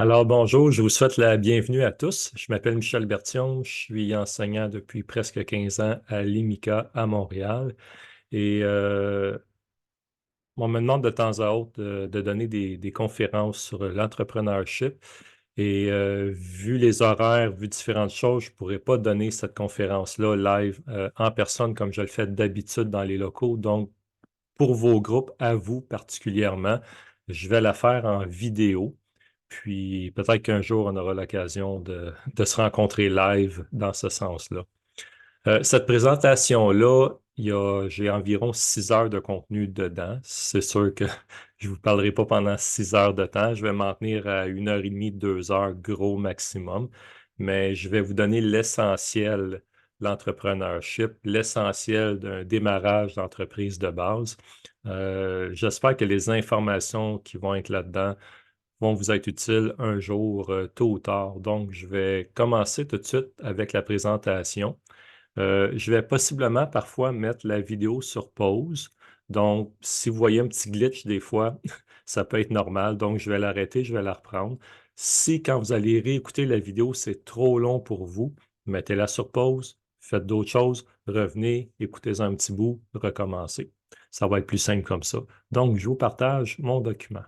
Alors bonjour, je vous souhaite la bienvenue à tous. Je m'appelle Michel Berthiaume, je suis enseignant depuis presque 15 ans à l'IMICA à Montréal et on me demande de temps à autre de donner des conférences sur l'entrepreneurship et vu les horaires, vu différentes choses, je ne pourrais pas donner cette conférence-là live en personne comme je le fais d'habitude dans les locaux. Donc, pour vos groupes, à vous particulièrement, je vais la faire en vidéo. Puis peut-être qu'un jour, on aura l'occasion de se rencontrer live dans ce sens-là. Cette présentation-là, j'ai environ 6 heures de contenu dedans. C'est sûr que je ne vous parlerai pas pendant 6 heures de temps. Je vais m'en tenir à 1 heure et demie, 2 heures, gros maximum. Mais je vais vous donner l'essentiel de l'entrepreneurship, l'essentiel d'un démarrage d'entreprise de base. J'espère que les informations qui vont être là-dedans vont vous être utiles un jour, tôt ou tard. Donc, je vais commencer tout de suite avec la présentation. Je vais possiblement parfois mettre la vidéo sur pause. Donc, si vous voyez un petit glitch des fois, ça peut être normal. Donc, je vais l'arrêter, je vais la reprendre. Si quand vous allez réécouter la vidéo, c'est trop long pour vous, mettez-la sur pause, faites d'autres choses, revenez, écoutez-en un petit bout, recommencez. Ça va être plus simple comme ça. Donc, je vous partage mon document.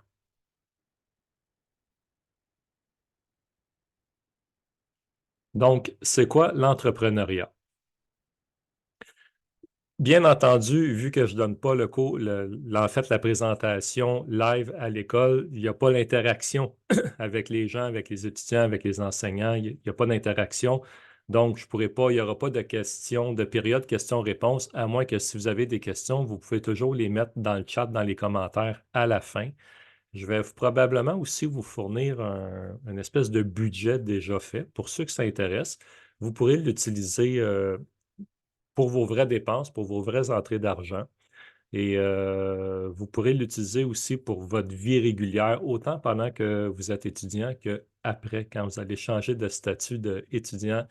Donc, c'est quoi l'entrepreneuriat? Bien entendu, vu que je ne donne pas le cours, en fait, la présentation live à l'école, il n'y a pas l'interaction avec les gens, avec les étudiants, avec les enseignants, il n'y a pas d'interaction. Donc, je pourrais pas, il n'y aura pas de questions, de période questions-réponses, à moins que si vous avez des questions, vous pouvez toujours les mettre dans le chat, dans les commentaires à la fin. Je vais probablement aussi vous fournir une espèce de budget déjà fait. Pour ceux qui s'intéressent, vous pourrez l'utiliser pour vos vraies dépenses, pour vos vraies entrées d'argent. Et vous pourrez l'utiliser aussi pour votre vie régulière, autant pendant que vous êtes étudiant qu'après, quand vous allez changer de statut d'étudiant,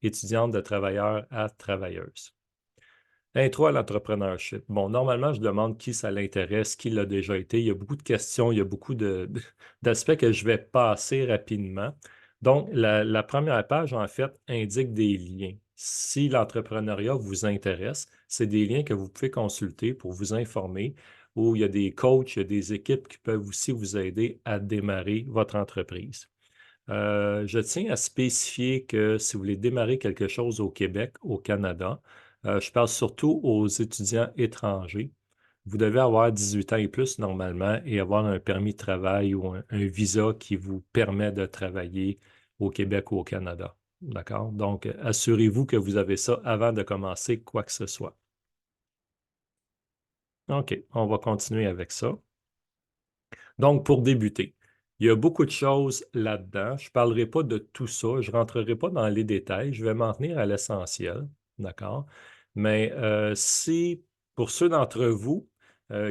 étudiante, de travailleur à travailleuse. Intro à l'entrepreneurship. Bon, normalement, je demande qui ça l'intéresse, qui l'a déjà été. Il y a beaucoup de questions, il y a beaucoup d'aspects que je vais passer rapidement. Donc, la première page, en fait, indique des liens. Si l'entrepreneuriat vous intéresse, c'est des liens que vous pouvez consulter pour vous informer, où il y a des coachs, il y a des équipes qui peuvent aussi vous aider à démarrer votre entreprise. Je tiens à spécifier que si vous voulez démarrer quelque chose au Québec, au Canada, je parle surtout aux étudiants étrangers. Vous devez avoir 18 ans et plus normalement et avoir un permis de travail ou un visa qui vous permet de travailler au Québec ou au Canada. D'accord? Donc, assurez-vous que vous avez ça avant de commencer quoi que ce soit. OK, on va continuer avec ça. Donc, pour débuter, il y a beaucoup de choses là-dedans. Je ne parlerai pas de tout ça, je ne rentrerai pas dans les détails, je vais m'en tenir à l'essentiel, d'accord? Mais si pour ceux d'entre vous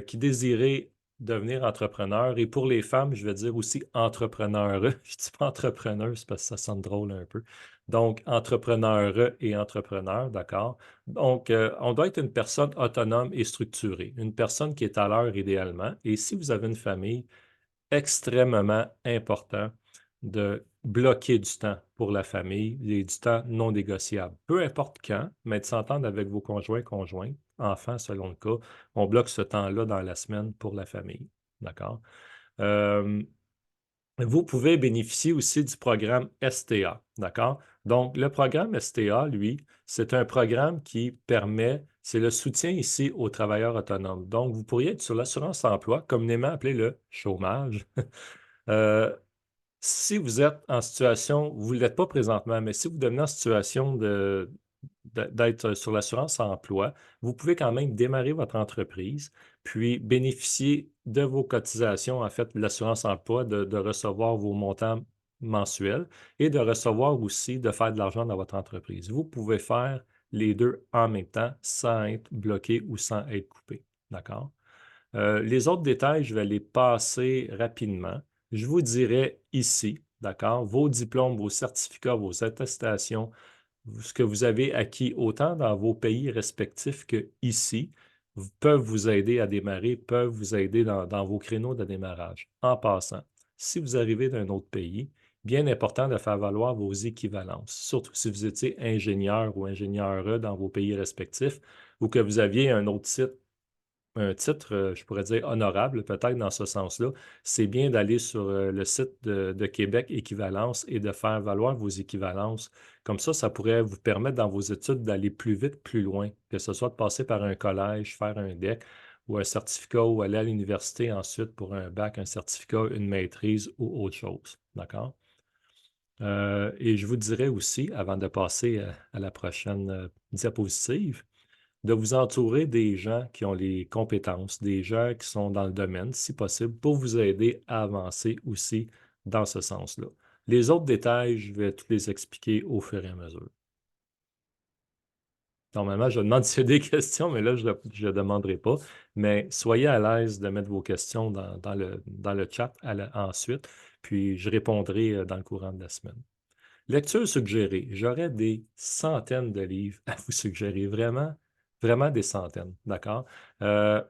qui désirez devenir entrepreneur, et pour les femmes, je vais dire aussi entrepreneur, je ne dis pas entrepreneuse parce que ça sonne drôle un peu. Donc, entrepreneur et entrepreneur, d'accord? Donc, on doit être une personne autonome et structurée, une personne qui est à l'heure idéalement. Et si vous avez une famille, extrêmement important de bloquer du temps pour la famille et du temps non négociable. Peu importe quand, mais de s'entendre avec vos conjoints, conjointes, enfants selon le cas, on bloque ce temps-là dans la semaine pour la famille. D'accord? Euh, Vous pouvez bénéficier aussi du programme STA, d'accord? Donc, le programme STA, lui, c'est un programme qui permet, c'est le soutien ici aux travailleurs autonomes. Donc, vous pourriez être sur l'assurance emploi, communément appelé le chômage. Euh, Si vous êtes en situation, vous ne l'êtes pas présentement, mais si vous devenez en situation d'être sur l'assurance emploi, vous pouvez quand même démarrer votre entreprise, puis bénéficier de vos cotisations, en fait, de l'assurance emploi, de recevoir vos montants mensuels et de recevoir aussi, de faire de l'argent dans votre entreprise. Vous pouvez faire les deux en même temps sans être bloqué ou sans être coupé. D'accord? Les autres détails, je vais les passer rapidement. Je vous dirai ici, d'accord, vos diplômes, vos certificats, vos attestations, ce que vous avez acquis autant dans vos pays respectifs que ici, peuvent vous aider à démarrer, peuvent vous aider dans vos créneaux de démarrage. En passant, si vous arrivez d'un autre pays, bien important de faire valoir vos équivalences, surtout si vous étiez ingénieur ou ingénieure dans vos pays respectifs ou que vous aviez un titre, je pourrais dire honorable, peut-être dans ce sens-là, c'est bien d'aller sur le site de Québec Équivalence et de faire valoir vos équivalences. Comme ça pourrait vous permettre dans vos études d'aller plus vite, plus loin, que ce soit de passer par un collège, faire un DEC ou un certificat ou aller à l'université ensuite pour un bac, un certificat, une maîtrise ou autre chose. D'accord? Et je vous dirais aussi, avant de passer à la prochaine diapositive, de vous entourer des gens qui ont les compétences, des gens qui sont dans le domaine, si possible, pour vous aider à avancer aussi dans ce sens-là. Les autres détails, je vais tous les expliquer au fur et à mesure. Normalement, je demande s'il y a des questions, mais là, je ne demanderai pas. Mais soyez à l'aise de mettre vos questions dans le chat ensuite, puis je répondrai dans le courant de la semaine. Lecture suggérée. J'aurais des centaines de livres à vous suggérer, vraiment, vraiment des centaines, d'accord? Euh,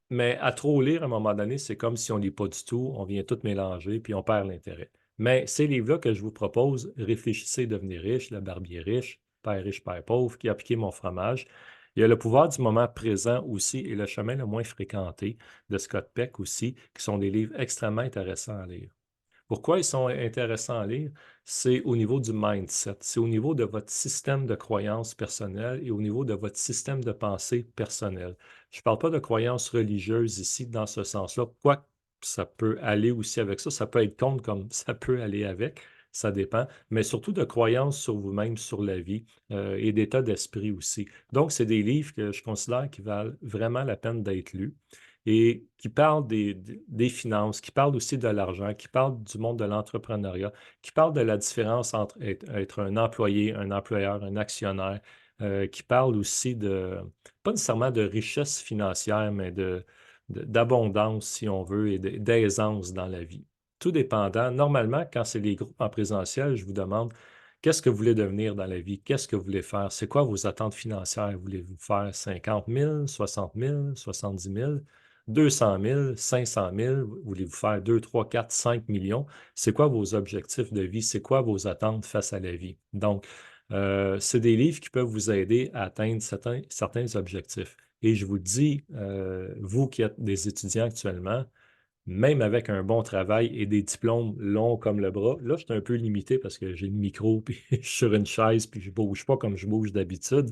mais à trop lire à un moment donné, c'est comme si on ne lit pas du tout, on vient tout mélanger, puis on perd l'intérêt. Mais ces livres-là que je vous propose, Réfléchissez, devenez riche, Le Barbier riche, Père pauvre, Qui a piqué mon fromage. Il y a Le pouvoir du moment présent aussi et Le chemin le moins fréquenté de Scott Peck aussi, qui sont des livres extrêmement intéressants à lire. Pourquoi ils sont intéressants à lire? C'est au niveau du mindset, c'est au niveau de votre système de croyances personnelles et au niveau de votre système de pensée personnel. Je ne parle pas de croyances religieuses ici dans ce sens-là, quoique ça peut aller aussi avec ça, ça peut être contre comme ça peut aller avec, ça dépend, mais surtout de croyances sur vous-même, sur la vie et d'état d'esprit aussi. Donc, c'est des livres que je considère qui valent vraiment la peine d'être lus et qui parle des finances, qui parle aussi de l'argent, qui parle du monde de l'entrepreneuriat, qui parle de la différence entre être un employé, un employeur, un actionnaire, qui parle aussi pas nécessairement de richesse financière, mais d'abondance, si on veut, et d'aisance dans la vie. Tout dépendant. Normalement, quand c'est les groupes en présentiel, je vous demande qu'est-ce que vous voulez devenir dans la vie? Qu'est-ce que vous voulez faire? C'est quoi vos attentes financières? Voulez-vous faire 50 000, 60 000, 70 000? 200 000, 500 000, voulez-vous faire 2, 3, 4, 5 millions? C'est quoi vos objectifs de vie? C'est quoi vos attentes face à la vie? Donc, c'est des livres qui peuvent vous aider à atteindre certains objectifs. Et je vous le dis, vous qui êtes des étudiants actuellement, même avec un bon travail et des diplômes longs comme le bras, là, je suis un peu limité parce que j'ai le micro, puis je suis sur une chaise, puis je ne bouge pas comme je bouge d'habitude.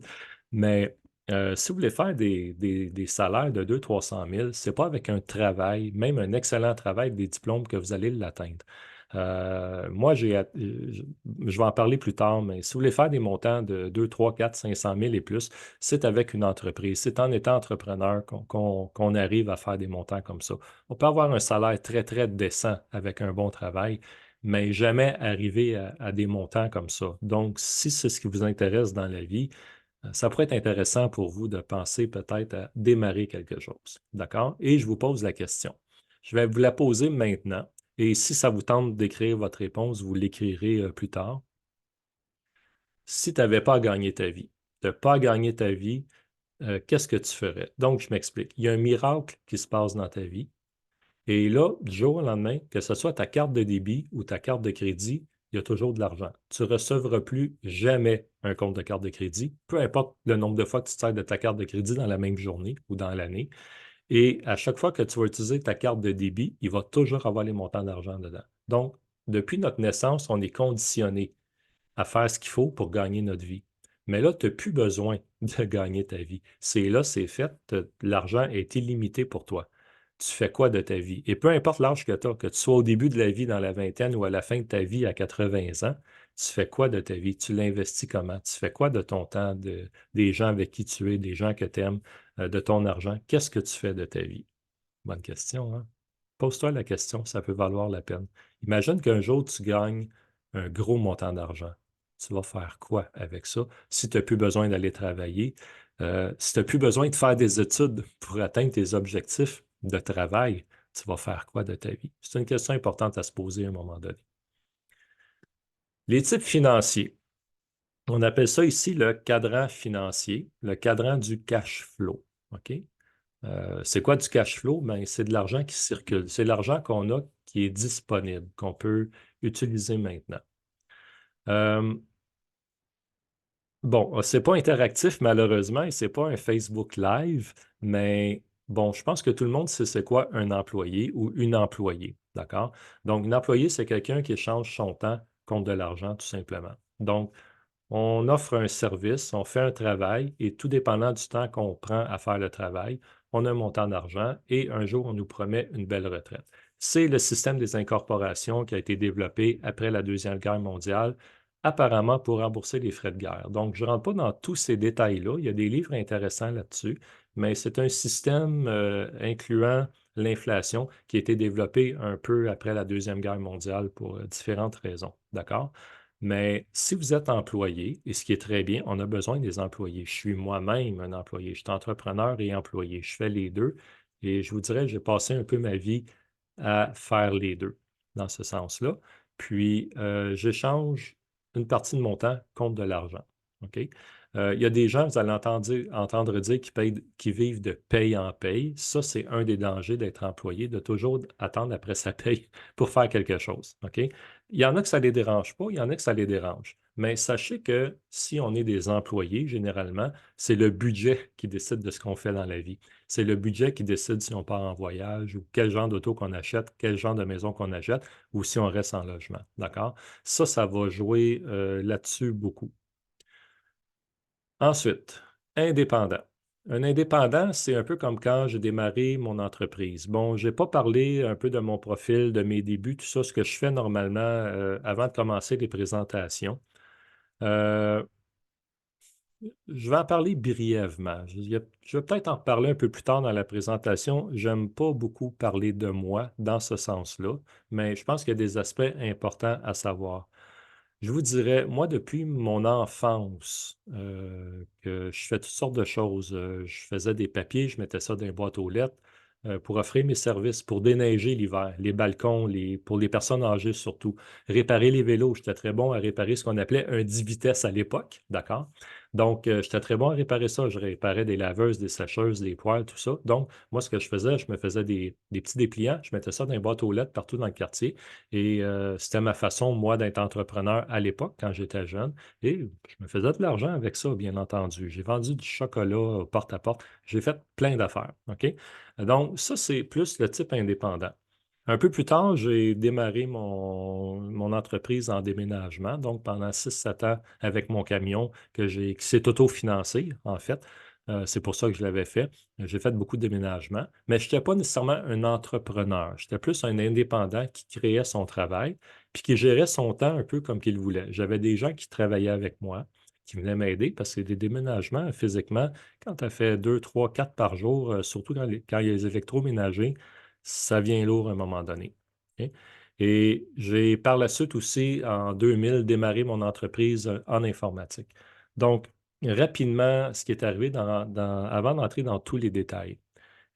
Mais si vous voulez faire des salaires de 200 000, 300 000, ce n'est pas avec un travail, même un excellent travail, des diplômes que vous allez l'atteindre. Moi, je vais en parler plus tard, mais si vous voulez faire des montants de 2, 3, 4, 500 000 et plus, c'est avec une entreprise. C'est en étant entrepreneur qu'on arrive à faire des montants comme ça. On peut avoir un salaire très, très décent avec un bon travail, mais jamais arriver à des montants comme ça. Donc, si c'est ce qui vous intéresse dans la vie, ça pourrait être intéressant pour vous de penser peut-être à démarrer quelque chose. D'accord? Et je vous pose la question. Je vais vous la poser maintenant. Et si ça vous tente d'écrire votre réponse, vous l'écrirez plus tard. Si tu n'avais pas à gagner ta vie, tu n'as pas à gagner ta vie, qu'est-ce que tu ferais? Donc, je m'explique. Il y a un miracle qui se passe dans ta vie. Et là, du jour au lendemain, que ce soit ta carte de débit ou ta carte de crédit, il y a toujours de l'argent. Tu ne recevras plus jamais un compte de carte de crédit, peu importe le nombre de fois que tu te sers de ta carte de crédit dans la même journée ou dans l'année. Et à chaque fois que tu vas utiliser ta carte de débit, il va toujours avoir les montants d'argent dedans. Donc, depuis notre naissance, on est conditionné à faire ce qu'il faut pour gagner notre vie. Mais là, tu n'as plus besoin de gagner ta vie. C'est là, c'est fait. L'argent est illimité pour toi. Tu fais quoi de ta vie? Et peu importe l'âge que tu as, que tu sois au début de la vie dans la vingtaine ou à la fin de ta vie à 80 ans, tu fais quoi de ta vie? Tu l'investis comment? Tu fais quoi de ton temps, des gens avec qui tu es, des gens que tu aimes, de ton argent? Qu'est-ce que tu fais de ta vie? Bonne question, hein? Pose-toi la question, ça peut valoir la peine. Imagine qu'un jour, tu gagnes un gros montant d'argent. Tu vas faire quoi avec ça si tu n'as plus besoin d'aller travailler, si tu n'as plus besoin de faire des études pour atteindre tes objectifs de travail, tu vas faire quoi de ta vie? C'est une question importante à se poser à un moment donné. Les types financiers. On appelle ça ici le cadran financier, le cadran du cash flow. OK? C'est quoi du cash flow? Ben, c'est de l'argent qui circule. C'est l'argent qu'on a qui est disponible, qu'on peut utiliser maintenant. Euh, Bon, c'est pas interactif malheureusement et c'est pas un Facebook Live, mais bon, je pense que tout le monde sait c'est quoi un employé ou une employée, d'accord? Donc, un employé, c'est quelqu'un qui échange son temps contre de l'argent, tout simplement. Donc, on offre un service, on fait un travail et tout dépendant du temps qu'on prend à faire le travail, on a un montant d'argent et un jour, on nous promet une belle retraite. C'est le système des incorporations qui a été développé après la Deuxième Guerre mondiale, apparemment pour rembourser les frais de guerre. Donc, je ne rentre pas dans tous ces détails-là. Il y a des livres intéressants là-dessus, mais c'est un système incluant l'inflation qui a été développé un peu après la Deuxième Guerre mondiale pour différentes raisons. D'accord? Mais si vous êtes employé, et ce qui est très bien, on a besoin des employés. Je suis moi-même un employé. Je suis entrepreneur et employé. Je fais les deux. Et je vous dirais, j'ai passé un peu ma vie à faire les deux dans ce sens-là. Puis, j'échange une partie de mon temps contre de l'argent. OK? Il y a des gens, vous allez entendre dire qui vivent de paye en paye. Ça, c'est un des dangers d'être employé, de toujours attendre après sa paye pour faire quelque chose. OK? Il y en a que ça ne les dérange pas, il y en a que ça les dérange. Mais sachez que si on est des employés, généralement, c'est le budget qui décide de ce qu'on fait dans la vie. C'est le budget qui décide si on part en voyage ou quel genre d'auto qu'on achète, quel genre de maison qu'on achète ou si on reste en logement. D'accord? Ça va jouer là-dessus beaucoup. Ensuite, indépendant. Un indépendant, c'est un peu comme quand j'ai démarré mon entreprise. Bon, je n'ai pas parlé un peu de mon profil, de mes débuts, tout ça, ce que je fais normalement avant de commencer les présentations. Euh, je vais en parler brièvement. Je vais peut-être en parler un peu plus tard dans la présentation. J'aime pas beaucoup parler de moi dans ce sens-là, mais je pense qu'il y a des aspects importants à savoir. Je vous dirais, moi, depuis mon enfance, que je fais toutes sortes de choses. Je faisais des papiers, je mettais ça dans les boîtes aux lettres pour offrir mes services, pour déneiger l'hiver, les balcons, pour les personnes âgées surtout. Réparer les vélos, j'étais très bon à réparer ce qu'on appelait un 10 vitesses à l'époque, d'accord? Donc, j'étais très bon à réparer ça. Je réparais des laveuses, des sécheuses, des poêles, tout ça. Donc, moi, ce que je faisais, je me faisais des petits dépliants, je mettais ça dans les boîtes aux lettres partout dans le quartier. Et c'était ma façon, moi, d'être entrepreneur à l'époque, quand j'étais jeune. Et je me faisais de l'argent avec ça, bien entendu. J'ai vendu du chocolat porte à porte. J'ai fait plein d'affaires. OK? Donc, ça, c'est plus le type indépendant. Un peu plus tard, j'ai démarré mon entreprise en déménagement, donc pendant 6 7 ans avec mon camion qui s'est autofinancé, en fait. C'est pour ça que je l'avais fait. J'ai fait beaucoup de déménagements, mais je n'étais pas nécessairement un entrepreneur. J'étais plus un indépendant qui créait son travail, puis qui gérait son temps un peu comme qu'il voulait. J'avais des gens qui travaillaient avec moi, qui venaient m'aider, parce que des déménagements, physiquement, quand tu as fait 2, 3, 4 par jour, surtout quand il y a les électroménagers, ça vient lourd à un moment donné. OK? Et j'ai par la suite aussi, en 2000, démarré mon entreprise en informatique. Donc, rapidement, ce qui est arrivé avant d'entrer dans tous les détails,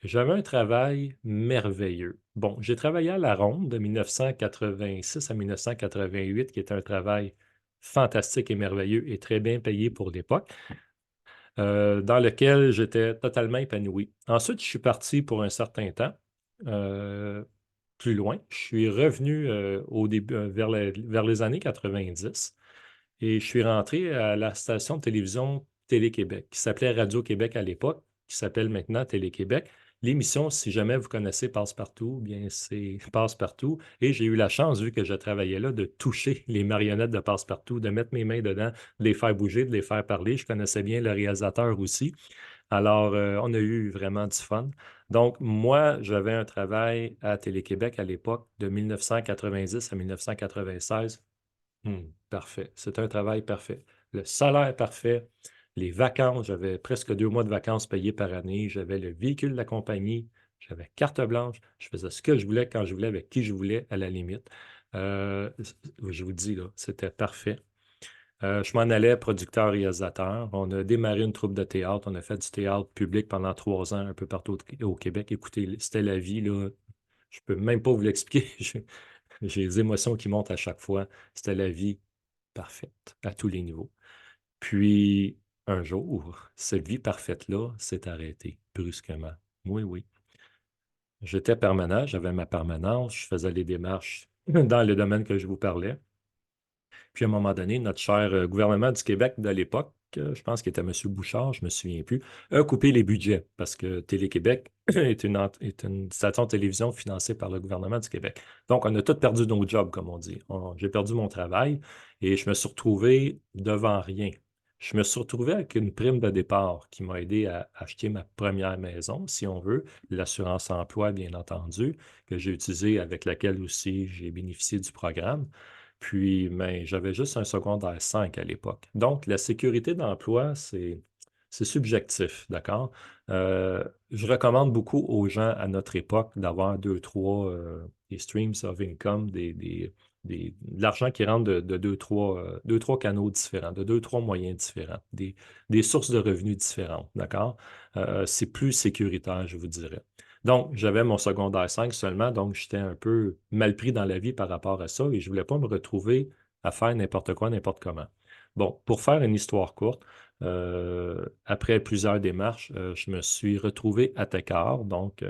j'avais un travail merveilleux. Bon, j'ai travaillé à la Ronde de 1986 à 1988, qui est un travail fantastique et merveilleux et très bien payé pour l'époque, dans lequel j'étais totalement épanoui. Ensuite, je suis parti pour un certain temps, euh, plus loin. Je suis revenu au début, vers les années 90 et je suis rentré à la station de télévision Télé-Québec, qui s'appelait Radio-Québec à l'époque, qui s'appelle maintenant Télé-Québec. L'émission, si jamais vous connaissez Passe-Partout, bien c'est Passe-Partout. Et j'ai eu la chance, vu que je travaillais là, de toucher les marionnettes de Passe-Partout, de mettre mes mains dedans, de les faire bouger, de les faire parler. Je connaissais bien le réalisateur aussi. Alors, on a eu vraiment du fun. Donc, moi, j'avais un travail à Télé-Québec à l'époque de 1990 à 1996. Parfait. C'est un travail parfait. Le salaire parfait, les vacances, j'avais presque 2 mois de vacances payés par année, j'avais le véhicule de la compagnie, j'avais carte blanche, je faisais ce que je voulais quand je voulais, avec qui je voulais, à la limite. Je vous dis, là, c'était parfait. Je m'en allais producteur-réalisateur. On a démarré une troupe de théâtre. On a fait du théâtre public pendant 3 ans un peu partout au Québec. Écoutez, c'était la vie, là. Je peux même pas vous l'expliquer. J'ai des émotions qui montent à chaque fois. C'était la vie parfaite à tous les niveaux. Puis, un jour, cette vie parfaite-là s'est arrêtée brusquement. Oui, oui. J'étais permanent, j'avais ma permanence, je faisais les démarches dans le domaine que je vous parlais. Puis à un moment donné, notre cher gouvernement du Québec de l'époque, je pense qu'il était M. Bouchard, je ne me souviens plus, a coupé les budgets parce que Télé-Québec est une station de télévision financée par le gouvernement du Québec. Donc, on a tous perdu nos jobs, comme on dit. J'ai perdu mon travail et je me suis retrouvé devant rien. Je me suis retrouvé avec une prime de départ qui m'a aidé à acheter ma première maison, si on veut, l'assurance emploi, bien entendu, que j'ai utilisée, avec laquelle aussi j'ai bénéficié du programme. Puis, mais j'avais juste un secondaire 5 à l'époque. Donc, la sécurité d'emploi, c'est subjectif, d'accord? Je recommande beaucoup aux gens à notre époque d'avoir deux, trois des streams of income, de l'argent qui rentre de deux, trois canaux différents, de deux, trois moyens différents, des sources de revenus différentes, d'accord? C'est plus sécuritaire, je vous dirais. Donc, j'avais mon secondaire 5 seulement, donc j'étais un peu mal pris dans la vie par rapport à ça et je ne voulais pas me retrouver à faire n'importe quoi, n'importe comment. Bon, pour faire une histoire courte, après plusieurs démarches, je me suis retrouvé à Técart, donc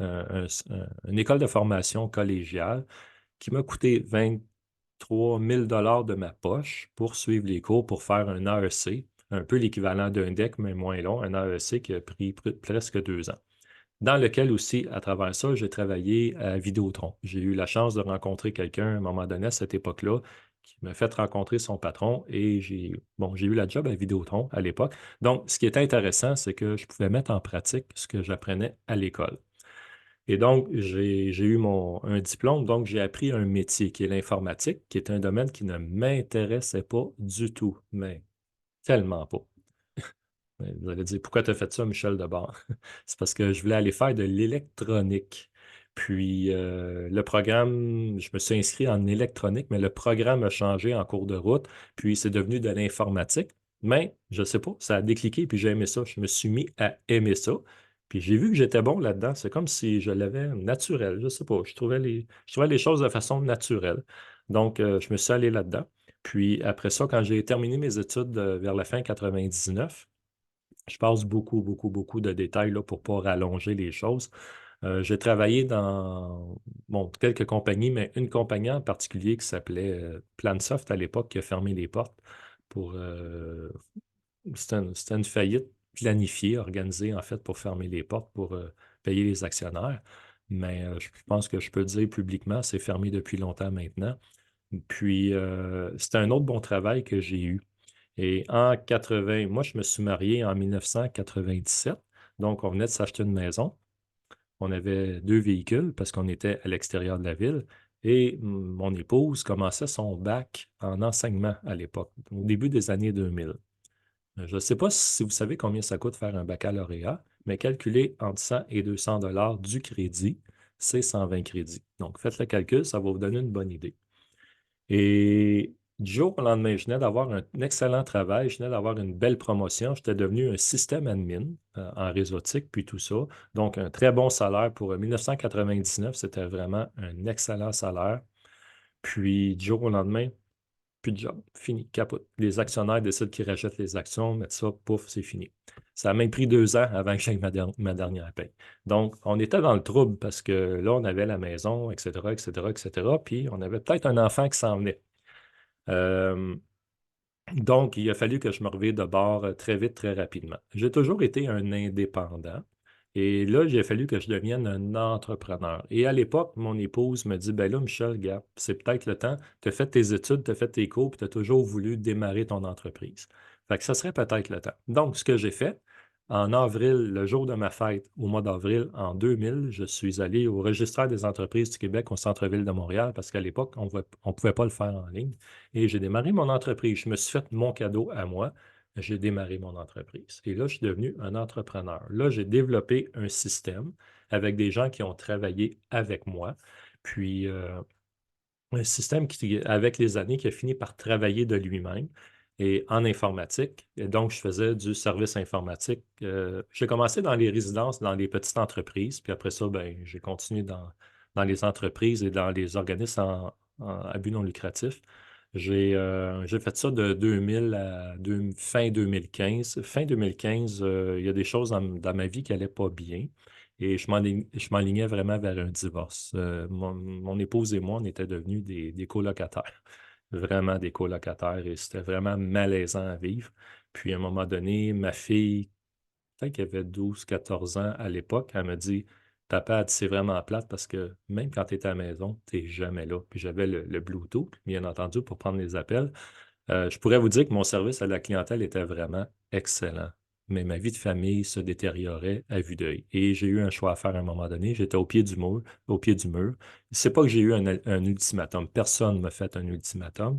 une école de formation collégiale qui m'a coûté 23 000 de ma poche pour suivre les cours, pour faire un AEC, un peu l'équivalent d'un DEC, mais moins long, un AEC qui a pris presque 2 ans dans lequel aussi, à travers ça, j'ai travaillé à Vidéotron. J'ai eu la chance de rencontrer quelqu'un à un moment donné, à cette époque-là, qui m'a fait rencontrer son patron et j'ai eu la job à Vidéotron à l'époque. Donc, ce qui était intéressant, c'est que je pouvais mettre en pratique ce que j'apprenais à l'école. Et donc, j'ai eu un diplôme, donc j'ai appris un métier qui est l'informatique, qui est un domaine qui ne m'intéressait pas du tout, mais tellement pas. Vous allez dire, pourquoi tu as fait ça, Michel Debord? C'est parce que je voulais aller faire de l'électronique. Puis le programme, je me suis inscrit en électronique, mais le programme a changé en cours de route, puis c'est devenu de l'informatique. Mais je ne sais pas, ça a décliqué, puis j'ai aimé ça. Je me suis mis à aimer ça. Puis j'ai vu que j'étais bon là-dedans. C'est comme si je l'avais naturel. Je ne sais pas. Je trouvais les choses de façon naturelle. Donc, je me suis allé là-dedans. Puis après ça, quand j'ai terminé mes études vers la fin 99, je passe beaucoup, beaucoup, beaucoup de détails là, pour ne pas rallonger les choses. J'ai travaillé dans bon, quelques compagnies, mais une compagnie en particulier qui s'appelait Plansoft à l'époque, qui a fermé les portes pour. C'était une faillite planifiée, organisée en fait pour fermer les portes, pour payer les actionnaire. Mais je pense que je peux le dire publiquement, c'est fermé depuis longtemps maintenant. Puis, c'était un autre bon travail que j'ai eu. Et en 80, moi, je me suis marié en 1997. Donc, on venait de s'acheter une maison. On avait 2 véhicules parce qu'on était à l'extérieur de la ville. Et mon épouse commençait son bac en enseignement à l'époque, au début des années 2000. Je ne sais pas si vous savez combien ça coûte faire un baccalauréat, mais calculer entre 100 et 200 dollars du crédit, c'est 120 crédits. Donc, faites le calcul, ça va vous donner une bonne idée. Et du jour au lendemain, je venais d'avoir un excellent travail, je venais d'avoir une belle promotion. J'étais devenu un système admin en réseautique, puis tout ça. Donc, un très bon salaire pour 1999, c'était vraiment un excellent salaire. Puis, du jour au lendemain, plus de job, fini, capote. Les actionnaires décident qu'ils rachètent les actions, mettent ça, pouf, c'est fini. Ça a même pris 2 ans avant que j'aie ma dernière paye. Donc, on était dans le trouble parce que là, on avait la maison, etc., etc., etc., puis on avait peut-être un enfant qui s'en venait. Euh, donc, il a fallu que je me revienne de bord très vite, très rapidement. J'ai toujours été un indépendant. Et là, il a fallu que je devienne un entrepreneur. Et à l'époque, mon épouse me dit, ben là, Michel, gars, c'est peut-être le temps. Tu as fait tes études, tu as fait tes cours, puis tu as toujours voulu démarrer ton entreprise. Fait que ça serait peut-être le temps. Donc, ce que j'ai fait, en avril, le jour de ma fête, au mois d'avril en 2000, je suis allé au registraire des entreprises du Québec au centre-ville de Montréal parce qu'à l'époque, on ne pouvait pas le faire en ligne. Et j'ai démarré mon entreprise. Je me suis fait mon cadeau à moi. J'ai démarré mon entreprise. Et là, je suis devenu un entrepreneur. Là, j'ai développé un système avec des gens qui ont travaillé avec moi. Puis, un système qui, avec les années, qui a fini par travailler de lui-même et en informatique. Et donc, je faisais du service informatique. J'ai commencé dans les résidences, dans les petites entreprises, puis après ça, ben, j'ai continué dans les entreprises et dans les organismes à but non lucratif. J'ai fait ça de 2000 à fin 2015. Fin 2015, il y a des choses dans ma vie qui n'allaient pas bien. et je m'enlignais vraiment vers un divorce. Mon épouse et moi, on était devenus des colocataires, vraiment des colocataires, et c'était vraiment malaisant à vivre. Puis à un moment donné, ma fille, peut-être qu'elle avait 12, 14 ans à l'époque, elle me dit, Papa, elle dit, c'est vraiment plate parce que même quand tu es à la maison, tu n'es jamais là. Puis j'avais le Bluetooth, bien entendu, pour prendre les appels. Je pourrais vous dire que mon service à la clientèle était vraiment excellent, mais ma vie de famille se détériorait à vue d'œil. Et j'ai eu un choix à faire à un moment donné. J'étais au pied du mur, au pied du mur. C'est pas que j'ai eu un ultimatum. Personne ne m'a fait un ultimatum,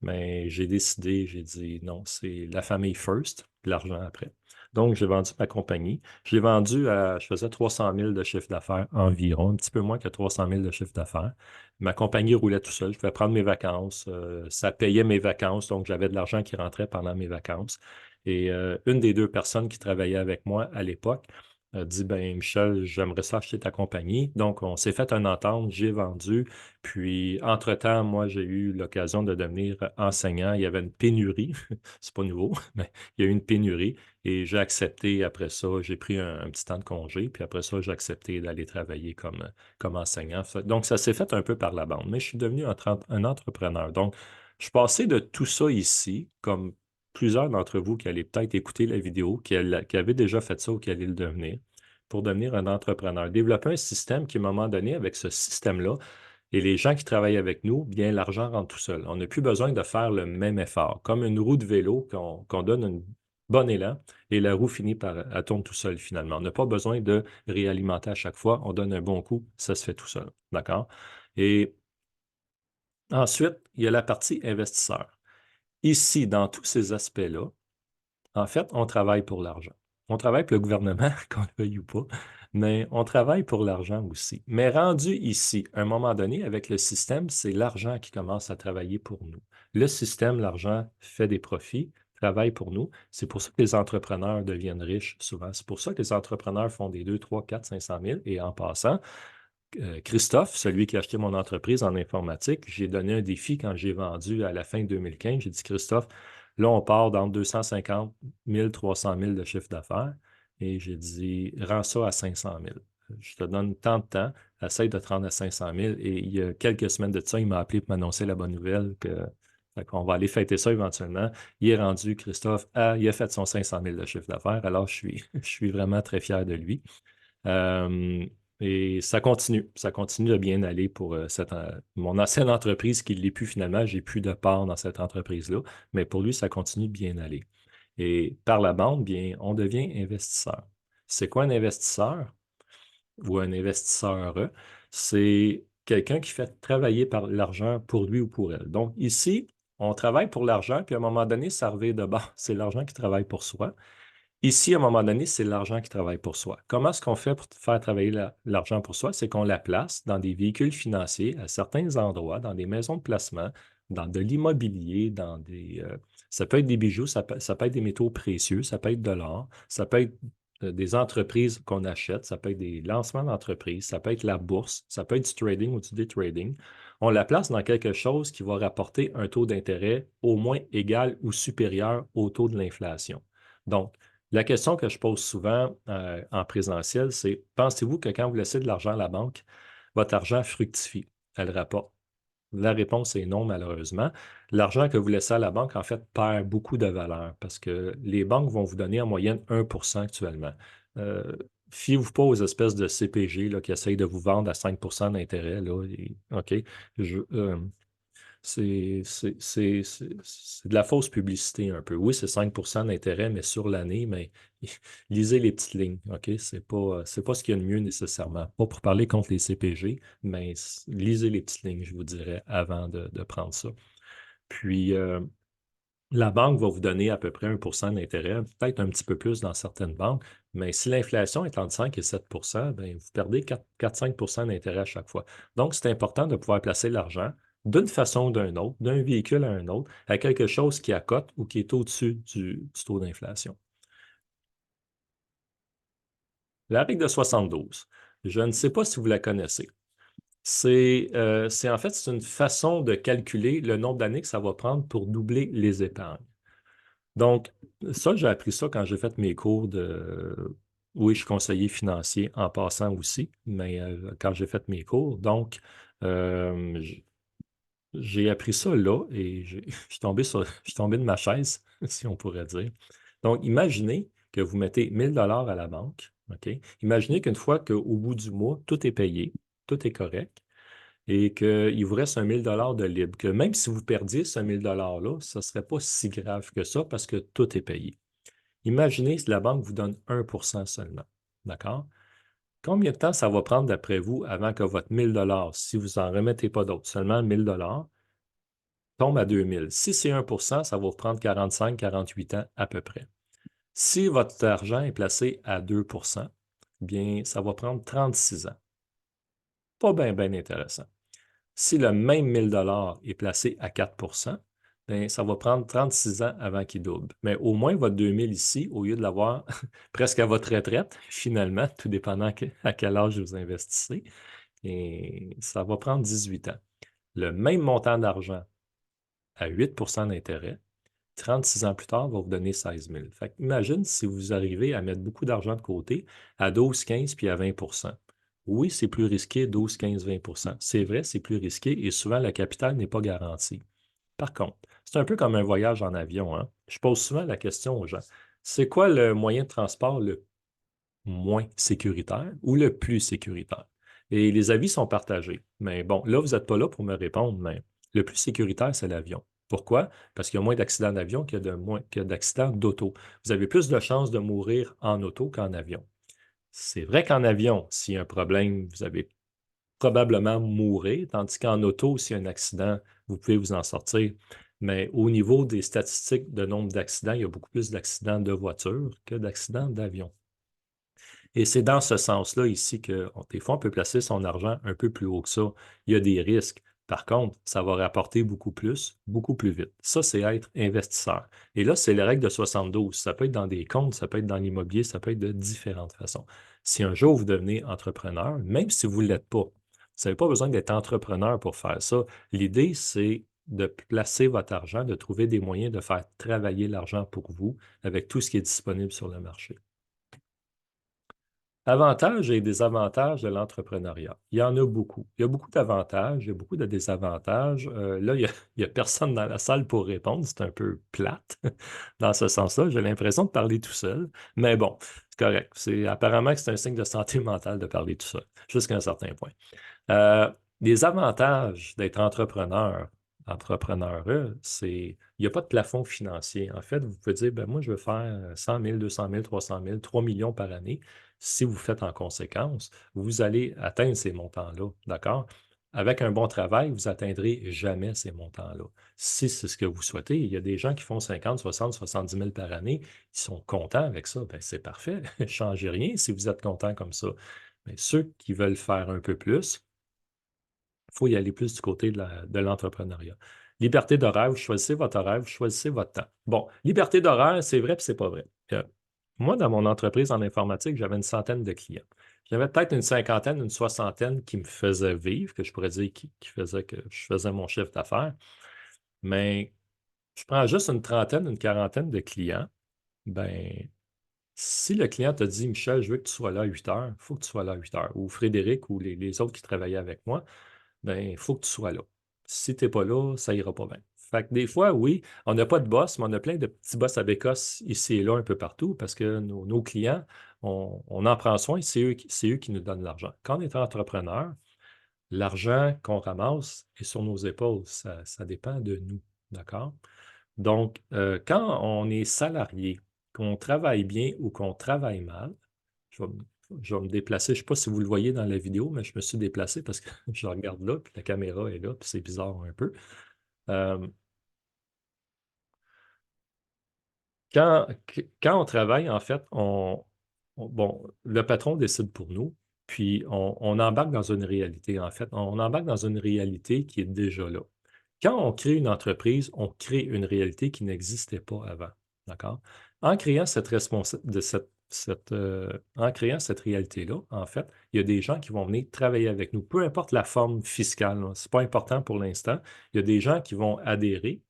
mais j'ai décidé, j'ai dit non, c'est la famille first, puis l'argent après. Donc, j'ai vendu ma compagnie. Je l'ai vendu à, je faisais 300 000 de chiffre d'affaires environ, un petit peu moins que 300 000 de chiffre d'affaires. Ma compagnie roulait tout seul. Je pouvais prendre mes vacances. Ça payait mes vacances, donc j'avais de l'argent qui rentrait pendant mes vacances. Et une des deux personnes qui travaillait avec moi à l'époque a dit, ben Michel, j'aimerais ça acheter ta compagnie. Donc, on s'est fait une entente, j'ai vendu. Puis, entre-temps, moi, j'ai eu l'occasion de devenir enseignant. Il y avait une pénurie, c'est pas nouveau, mais il y a eu une pénurie et j'ai accepté après ça, j'ai pris un petit temps de congé, puis après ça, j'ai accepté d'aller travailler comme enseignant. Donc, ça s'est fait un peu par la bande, mais je suis devenu un entrepreneur. Donc, je suis passé de tout ça ici, comme plusieurs d'entre vous qui allaient peut-être écouter la vidéo, qui avaient déjà fait ça ou qui allaient le devenir, pour devenir un entrepreneur. Développer un système qui, à un moment donné, avec ce système-là, et les gens qui travaillent avec nous, bien, l'argent rentre tout seul. On n'a plus besoin de faire le même effort. Comme une roue de vélo qu'on donne un bon élan et la roue finit par elle tourne tout seul finalement. On n'a pas besoin de réalimenter à chaque fois. On donne un bon coup, ça se fait tout seul. D'accord? Et ensuite, il y a la partie investisseur. Ici, dans tous ces aspects-là, en fait, on travaille pour l'argent. On travaille pour le gouvernement, qu'on le veuille ou pas, mais on travaille pour l'argent aussi. Mais rendu ici, à un moment donné, avec le système, c'est l'argent qui commence à travailler pour nous. Le système, l'argent fait des profits, travaille pour nous. C'est pour ça que les entrepreneurs deviennent riches souvent. C'est pour ça que les entrepreneurs font des 2, 3, 4, 500 000. Et en passant, Christophe, celui qui a acheté mon entreprise en informatique, j'ai donné un défi quand j'ai vendu à la fin 2015. J'ai dit, Christophe, là, on part dans 250 000, 300 000 de chiffre d'affaires. Et j'ai dit, rends ça à 500 000. Je te donne tant de temps, essaye de te rendre à 500 000. Et il y a quelques semaines de ça, il m'a appelé pour m'annoncer la bonne nouvelle qu'on va aller fêter ça éventuellement. Il est rendu, Christophe, il a fait son 500 000 de chiffre d'affaires. Alors, je suis vraiment très fier de lui. Euh, et ça continue de bien aller pour mon ancienne entreprise qui ne l'est plus finalement. J'ai plus de part dans cette entreprise-là, mais pour lui, ça continue de bien aller. Et par la bande, bien, on devient investisseur. C'est quoi un investisseur ou un investisseur? C'est quelqu'un qui fait travailler par l'argent pour lui ou pour elle. Donc ici, on travaille pour l'argent, puis à un moment donné, ça revient de bas. C'est l'argent qui travaille pour soi. Ici, à un moment donné, c'est l'argent qui travaille pour soi. Comment est-ce qu'on fait pour faire travailler l'argent pour soi? C'est qu'on la place dans des véhicules financiers à certains endroits, dans des maisons de placement, dans de l'immobilier, ça peut être des bijoux, ça peut être des métaux précieux, ça peut être de l'or, ça peut être des entreprises qu'on achète, ça peut être des lancements d'entreprises, ça peut être la bourse, ça peut être du trading ou du day trading. On la place dans quelque chose qui va rapporter un taux d'intérêt au moins égal ou supérieur au taux de l'inflation. Donc, la question que je pose souvent en présentiel, c'est pensez-vous que quand vous laissez de l'argent à la banque, votre argent fructifie, elle rapporte? La réponse est non, malheureusement. L'argent que vous laissez à la banque, en fait, perd beaucoup de valeur parce que les banques vont vous donner en moyenne 1% actuellement. Euh, Fiez-vous pas aux espèces de CPG là, qui essayent de vous vendre à 5% d'intérêt. Là, OK? Je, c'est de la fausse publicité un peu. Oui, c'est 5% d'intérêt, mais sur l'année, mais lisez les petites lignes, OK? C'est pas ce qu'il y a de mieux nécessairement. Pas pour parler contre les CPG, mais lisez les petites lignes, je vous dirais, avant de prendre ça. Puis, la banque va vous donner à peu près 1% d'intérêt, peut-être un petit peu plus dans certaines banques, mais si l'inflation est entre 5 et 7%, bien, vous perdez 4-5% d'intérêt à chaque fois. Donc, c'est important de pouvoir placer l'argent d'une façon ou d'une autre, d'un véhicule à un autre, à quelque chose qui accote ou qui est au-dessus du taux d'inflation. La règle de 72, je ne sais pas si vous la connaissez. En fait, c'est une façon de calculer le nombre d'années que ça va prendre pour doubler les épargnes. Donc, ça, j'ai appris ça quand j'ai fait mes cours Oui, je suis conseiller financier en passant aussi, mais quand j'ai fait mes cours, donc j'ai appris ça là et je suis tombé je suis tombé de ma chaise, si on pourrait dire. Donc, imaginez que vous mettez 1 000 $ à la banque, OK? Imaginez qu'une fois qu'au bout du mois, tout est payé, tout est correct, et qu'il vous reste 1 000 $ de libre, que même si vous perdiez ce 1 000 $ là, ce ne serait pas si grave que ça parce que tout est payé. Imaginez si la banque vous donne 1% seulement, d'accord? Combien de temps ça va prendre d'après vous avant que votre 1 000 $, si vous n'en remettez pas d'autres, seulement 1 000 $, tombe à 2 000? Si c'est 1%, ça va vous prendre 45, 48 ans à peu près. Si votre argent est placé à 2%, bien, ça va prendre 36 ans. Pas bien, bien intéressant. Si le même 1 000 $ est placé à 4%, bien, ça va prendre 36 ans avant qu'il double. Mais au moins, votre 2 000 ici, au lieu de l'avoir presque à votre retraite, finalement, tout dépendant à quel âge vous investissez, et ça va prendre 18 ans. Le même montant d'argent à 8% d'intérêt, 36 ans plus tard, va vous donner 16 000. Fait imagine si vous arrivez à mettre beaucoup d'argent de côté à 12, 15 puis à 20%. Oui, c'est plus risqué, 12, 15, 20%. C'est vrai, c'est plus risqué et souvent, le capital n'est pas garanti. Par contre, c'est un peu comme un voyage en avion, hein. Je pose souvent la question aux gens, c'est quoi le moyen de transport le moins sécuritaire ou le plus sécuritaire? Et les avis sont partagés. Mais bon, là, vous n'êtes pas là pour me répondre, mais le plus sécuritaire, c'est l'avion. Pourquoi? Parce qu'il y a moins d'accidents d'avion qu'il y a d'accidents d'auto. Vous avez plus de chances de mourir en auto qu'en avion. C'est vrai qu'en avion, s'il y a un problème, vous allez probablement mourir, tandis qu'en auto, s'il y a un accident, vous pouvez vous en sortir. Mais au niveau des statistiques de nombre d'accidents, il y a beaucoup plus d'accidents de voiture que d'accidents d'avion. Et c'est dans ce sens-là ici que des fois, on peut placer son argent un peu plus haut que ça. Il y a des risques. Par contre, ça va rapporter beaucoup plus vite. Ça, c'est être investisseur. Et là, c'est les règles de 72. Ça peut être dans des comptes, ça peut être dans l'immobilier, ça peut être de différentes façons. Si un jour vous devenez entrepreneur, même si vous ne l'êtes pas, vous n'avez pas besoin d'être entrepreneur pour faire ça. L'idée, c'est de placer votre argent, de trouver des moyens de faire travailler l'argent pour vous avec tout ce qui est disponible sur le marché. Avantages et désavantages de l'entrepreneuriat. Il y en a beaucoup. Il y a beaucoup d'avantages, il y a beaucoup de désavantages. Là, il y a personne dans la salle pour répondre. C'est un peu plate dans ce sens-là. J'ai l'impression de parler tout seul. Mais bon, c'est correct. Apparemment que c'est un signe de santé mentale de parler tout seul, jusqu'à un certain point. Euh, les avantages d'être entrepreneureux, il n'y a pas de plafond financier. En fait, vous pouvez dire, ben, moi, je veux faire 100 000, 200 000, 300 000, 3 millions par année. Si vous faites en conséquence, vous allez atteindre ces montants-là, d'accord? Avec un bon travail, vous n'atteindrez jamais ces montants-là. Si c'est ce que vous souhaitez, il y a des gens qui font 50, 60, 70 000 par année, ils sont contents avec ça. Ben, c'est parfait. Ne changez rien si vous êtes content comme ça. Mais ceux qui veulent faire un peu plus, il faut y aller plus du côté de l'entrepreneuriat. Liberté d'horaire, vous choisissez votre horaire, vous choisissez votre temps. Bon, liberté d'horaire, c'est vrai puis c'est pas vrai. Moi, dans mon entreprise en informatique, j'avais une centaine de clients. J'avais peut-être une cinquantaine, une soixantaine qui me faisaient vivre, que je pourrais dire qui faisaient que je faisais mon chiffre d'affaires. Mais je prends juste une trentaine, une quarantaine de clients. Ben, si le client te dit, Michel, je veux que tu sois là à 8 heures, il faut que tu sois là à 8 heures. Ou Frédéric ou les autres qui travaillaient avec moi, ben, il faut que tu sois là. Si tu n'es pas là, ça ira pas bien. Fait que des fois, oui, on n'a pas de boss, mais on a plein de petits boss à bécosse ici et là, un peu partout, parce que nos clients, on en prend soin, c'est eux qui nous donnent l'argent. Quand on est entrepreneur, l'argent qu'on ramasse est sur nos épaules. Ça dépend de nous. D'accord? Donc, quand on est salarié, qu'on travaille bien ou qu'on travaille mal, je vais, me je vais me déplacer. Je ne sais pas si vous le voyez dans la vidéo, mais je me suis déplacé parce que je regarde là, puis la caméra est là, puis c'est bizarre un peu. Euh, quand on travaille, en fait, bon, le patron décide pour nous, puis on embarque dans une réalité, en fait. On embarque dans une réalité qui est déjà là. Quand on crée une entreprise, on crée une réalité qui n'existait pas avant. D'accord? En créant cette en créant cette réalité-là, en fait, il y a des gens qui vont venir travailler avec nous, peu importe la forme fiscale. Ce n'est pas important pour l'instant. Il y a des gens qui vont adhérer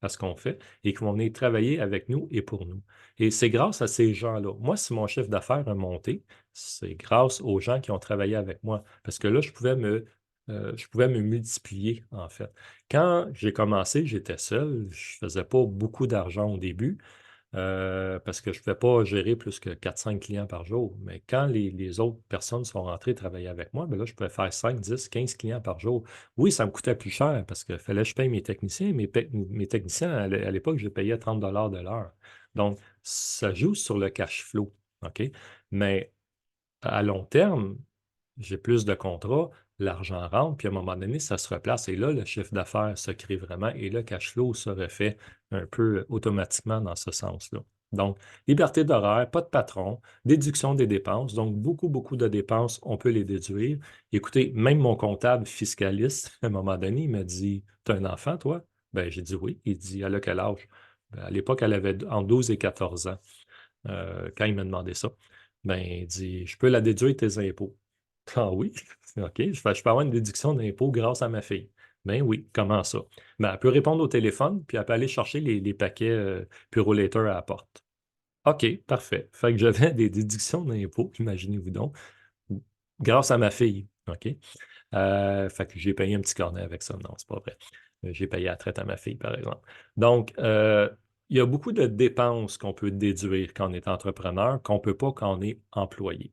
à ce qu'on fait et qui vont venir travailler avec nous et pour nous. Et c'est grâce à ces gens-là. Moi, si mon chiffre d'affaires a monté, c'est grâce aux gens qui ont travaillé avec moi. Parce que là, je pouvais me multiplier, en fait. Quand j'ai commencé, j'étais seul. Je ne faisais pas beaucoup d'argent au début parce que je ne pouvais pas gérer plus que 4-5 clients par jour. Mais quand les autres personnes sont rentrées travailler avec moi, ben là, je pouvais faire 5-10-15 clients par jour. Oui, ça me coûtait plus cher parce qu'il fallait que je paye mes techniciens. Mes techniciens, à l'époque, je payais 30 de l'heure. Donc, ça joue sur le cash flow. OK? Mais à long terme, j'ai plus de contrats, l'argent rentre, puis à un moment donné, ça se replace. Et là, le chiffre d'affaires se crée vraiment et le cash flow se refait un peu automatiquement dans ce sens-là. Donc, liberté d'horaire, pas de patron, déduction des dépenses. Donc, beaucoup, beaucoup de dépenses, on peut les déduire. Écoutez, même mon comptable fiscaliste, à un moment donné, il m'a dit, tu as un enfant, toi? Ben, j'ai dit oui. Il dit, elle a quel âge? Ben, à l'époque, elle avait entre 12 et 14 ans quand il m'a demandé ça. Ben, il dit, je peux la déduire de tes impôts. Ah oui? OK. Je peux avoir une déduction d'impôts grâce à ma fille. Ben oui, comment ça? Ben, elle peut répondre au téléphone, puis elle peut aller chercher les paquets Purolator à la porte. OK, parfait. Fait que j'avais des déductions d'impôts, imaginez-vous donc, grâce à ma fille. OK? Fait que j'ai payé un petit cornet avec ça. Non, c'est pas vrai. J'ai payé la traite à ma fille, par exemple. Donc, il y a beaucoup de dépenses qu'on peut déduire quand on est entrepreneur, qu'on ne peut pas quand on est employé.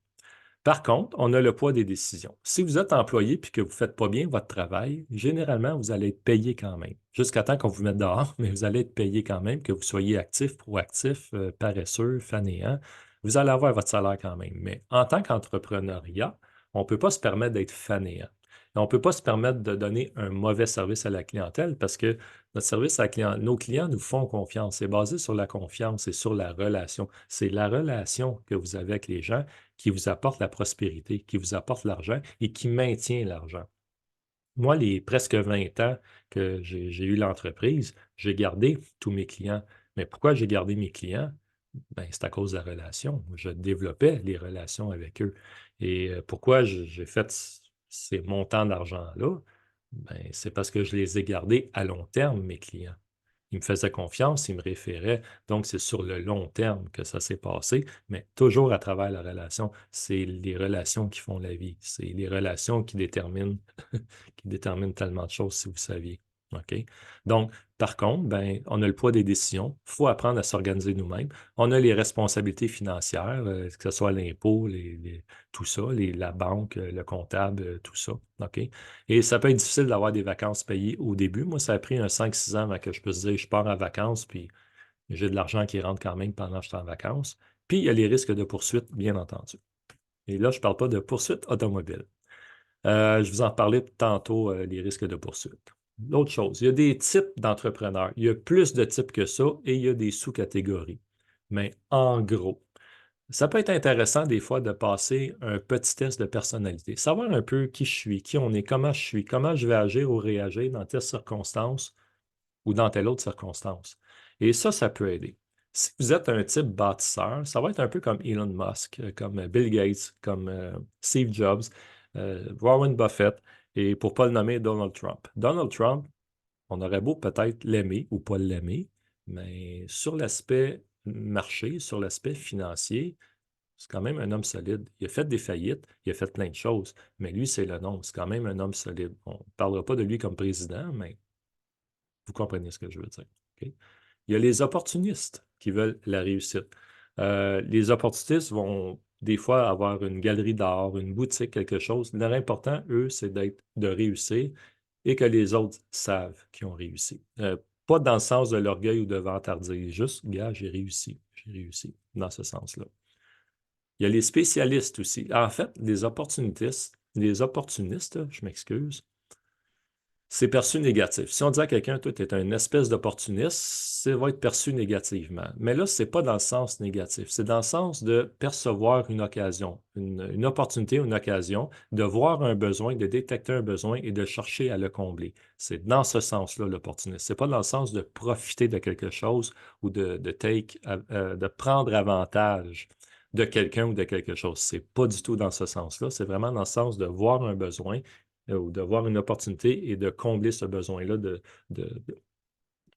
Par contre, on a le poids des décisions. Si vous êtes employé et que vous ne faites pas bien votre travail, généralement, vous allez être payé quand même. Jusqu'à temps qu'on vous mette dehors, mais vous allez être payé quand même, que vous soyez actif, proactif, paresseux, fainéant. Vous allez avoir votre salaire quand même. Mais en tant qu'entrepreneuriat, on ne peut pas se permettre d'être fainéant. Et on ne peut pas se permettre de donner un mauvais service à la clientèle parce que notre service à la nos clients nous font confiance. C'est basé sur la confiance et sur la relation. C'est la relation que vous avez avec les gens qui vous apporte la prospérité, qui vous apporte l'argent et qui maintient l'argent. Moi, les presque 20 ans que j'ai eu l'entreprise, j'ai gardé tous mes clients. Mais pourquoi j'ai gardé mes clients? Ben, c'est à cause de la relation. Je développais les relations avec eux. Et pourquoi j'ai fait ces montants d'argent-là? Ben, c'est parce que je les ai gardés à long terme, mes clients. Il me faisait confiance, il me référait. Donc, c'est sur le long terme que ça s'est passé, mais toujours à travers la relation. C'est les relations qui font la vie. C'est les relations qui déterminent, qui déterminent tellement de choses, si vous saviez. OK? Donc, par contre, ben, on a le poids des décisions. Il faut apprendre à s'organiser nous-mêmes. On a les responsabilités financières, que ce soit l'impôt, tout ça, la banque, le comptable, tout ça. OK? Et ça peut être difficile d'avoir des vacances payées au début. Moi, ça a pris un 5-6 ans avant que je puisse dire je pars en vacances, puis j'ai de l'argent qui rentre quand même pendant que je suis en vacances. Puis, il y a les risques de poursuite, bien entendu. Et là, je ne parle pas de poursuite automobile. Je vous en parlais tantôt, les risques de poursuite. L'autre chose, il y a des types d'entrepreneurs. Il y a plus de types que ça et il y a des sous-catégories. Mais en gros, ça peut être intéressant des fois de passer un petit test de personnalité, savoir un peu qui je suis, qui on est, comment je suis, comment je vais agir ou réagir dans telle circonstance ou dans telle autre circonstance. Et ça peut aider. Si vous êtes un type bâtisseur, ça va être un peu comme Elon Musk, comme Bill Gates, comme Steve Jobs, Warren Buffett, et pour ne pas le nommer, Donald Trump. Donald Trump, on aurait beau peut-être l'aimer ou pas l'aimer, mais sur l'aspect marché, sur l'aspect financier, c'est quand même un homme solide. Il a fait des faillites, il a fait plein de choses, mais lui, c'est le nom. C'est quand même un homme solide. On ne parlera pas de lui comme président, mais vous comprenez ce que je veux dire. OK? Il y a les opportunistes qui veulent la réussite. Les opportunistes vont des fois avoir une galerie d'art, une boutique, quelque chose. L'important, eux, c'est de réussir et que les autres savent qu'ils ont réussi. Pas dans le sens de l'orgueil ou de vantardiser, juste, gars, j'ai réussi, dans ce sens-là. Il y a les spécialistes aussi. En fait, les opportunistes, je m'excuse, c'est perçu négatif. Si on dit à quelqu'un, toi, tu es un espèce d'opportuniste, ça va être perçu négativement. Mais là, ce n'est pas dans le sens négatif. C'est dans le sens de percevoir une occasion, une opportunité, une occasion, de voir un besoin, de détecter un besoin et de chercher à le combler. C'est dans ce sens-là, l'opportuniste. Ce n'est pas dans le sens de profiter de quelque chose ou de prendre avantage de quelqu'un ou de quelque chose. Ce n'est pas du tout dans ce sens-là. C'est vraiment dans le sens de voir un besoin ou de voir une opportunité et de combler ce besoin-là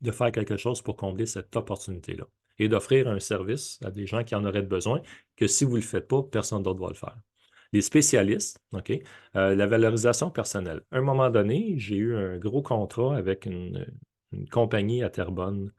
de faire quelque chose pour combler cette opportunité-là et d'offrir un service à des gens qui en auraient besoin, que si vous ne le faites pas, personne d'autre va le faire. Les spécialistes, OK, la valorisation personnelle. À un moment donné, j'ai eu un gros contrat avec une compagnie à Terrebonne.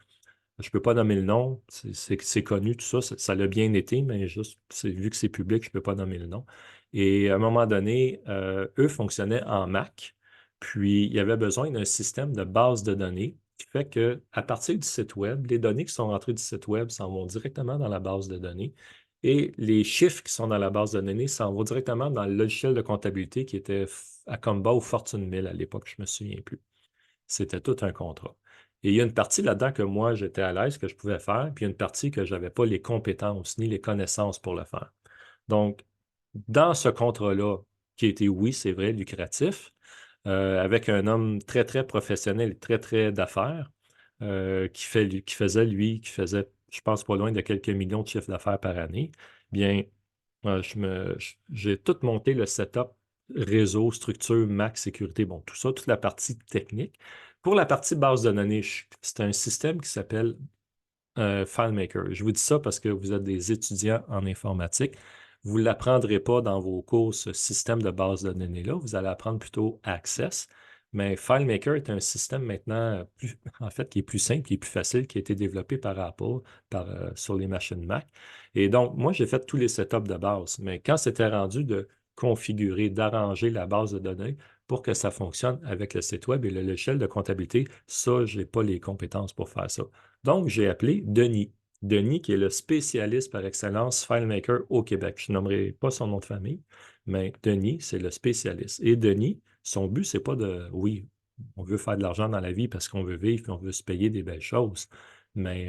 Je ne peux pas nommer le nom, c'est connu, tout ça, ça l'a bien été, mais juste, vu que c'est public, je ne peux pas nommer le nom. Et à un moment donné, eux fonctionnaient en Mac, puis il y avait besoin d'un système de base de données qui fait qu'à partir du site Web, les données qui sont rentrées du site Web s'en vont directement dans la base de données et les chiffres qui sont dans la base de données s'en vont directement dans le logiciel de comptabilité qui était à Comba ou Fortune 1000 à l'époque, je ne me souviens plus. C'était tout un contrat. Et il y a une partie là-dedans que moi, j'étais à l'aise, que je pouvais faire, puis il y a une partie que je n'avais pas les compétences ni les connaissances pour le faire. Donc, dans ce contrat-là, qui était, oui, c'est vrai, lucratif, avec un homme très, très professionnel et très, très d'affaires, qui faisait, je pense, pas loin de quelques millions de chiffres d'affaires par année, bien, j'ai tout monté le setup réseau, structure, Mac, sécurité, bon, tout ça, toute la partie technique. Pour la partie base de données, c'est un système qui s'appelle FileMaker. Je vous dis ça parce que vous êtes des étudiants en informatique. Vous ne l'apprendrez pas dans vos cours, ce système de base de données-là. Vous allez apprendre plutôt Access. Mais FileMaker est un système maintenant, en fait, qui est plus simple, qui est plus facile, qui a été développé par Apple sur les machines Mac. Et donc, moi, j'ai fait tous les setups de base. Mais quand c'était rendu de configurer, d'arranger la base de données pour que ça fonctionne avec le site Web et le logiciel de comptabilité, ça, je n'ai pas les compétences pour faire ça. Donc, j'ai appelé Denis. Denis, qui est le spécialiste par excellence FileMaker au Québec. Je ne nommerai pas son nom de famille, mais Denis, c'est le spécialiste. Et Denis, son but, c'est pas de, oui, on veut faire de l'argent dans la vie parce qu'on veut vivre et on veut se payer des belles choses, mais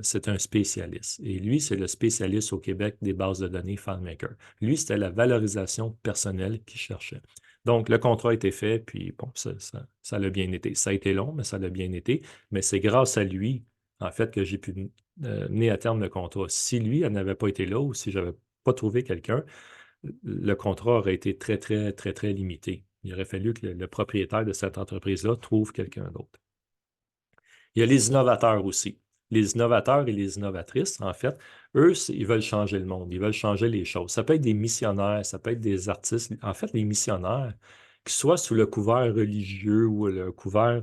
c'est un spécialiste. Et lui, c'est le spécialiste au Québec des bases de données FileMaker. Lui, c'était la valorisation personnelle qu'il cherchait. Donc, le contrat a été fait, puis bon, ça l'a bien été. Ça a été long, mais ça l'a bien été. Mais c'est grâce à lui, en fait, que j'ai pu mener à terme le contrat. Si lui, elle n'avait pas été là ou si je n'avais pas trouvé quelqu'un, le contrat aurait été très, très, très, très limité. Il aurait fallu que le propriétaire de cette entreprise-là trouve quelqu'un d'autre. Il y a les innovateurs aussi. Les innovateurs et les innovatrices, en fait, eux, ils veulent changer le monde, ils veulent changer les choses. Ça peut être des missionnaires, ça peut être des artistes. En fait, les missionnaires, qu'ils soient sous le couvert religieux ou le couvert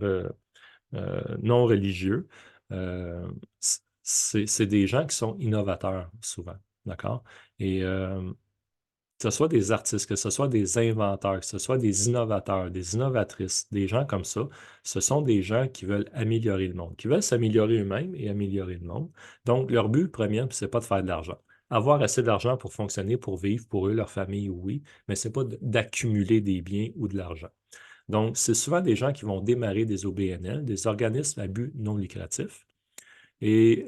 non religieux, euh, c'est des gens qui sont innovateurs souvent. D'accord? Et que ce soit des artistes, que ce soit des inventeurs, que ce soit des innovateurs, des innovatrices, des gens comme ça, ce sont des gens qui veulent améliorer le monde, qui veulent s'améliorer eux-mêmes et améliorer le monde. Donc, leur but premier, ce n'est pas de faire de l'argent. Avoir assez d'argent pour fonctionner, pour vivre, pour eux, leur famille, oui, mais ce n'est pas d'accumuler des biens ou de l'argent. Donc, c'est souvent des gens qui vont démarrer des OBNL, des organismes à but non lucratif. Et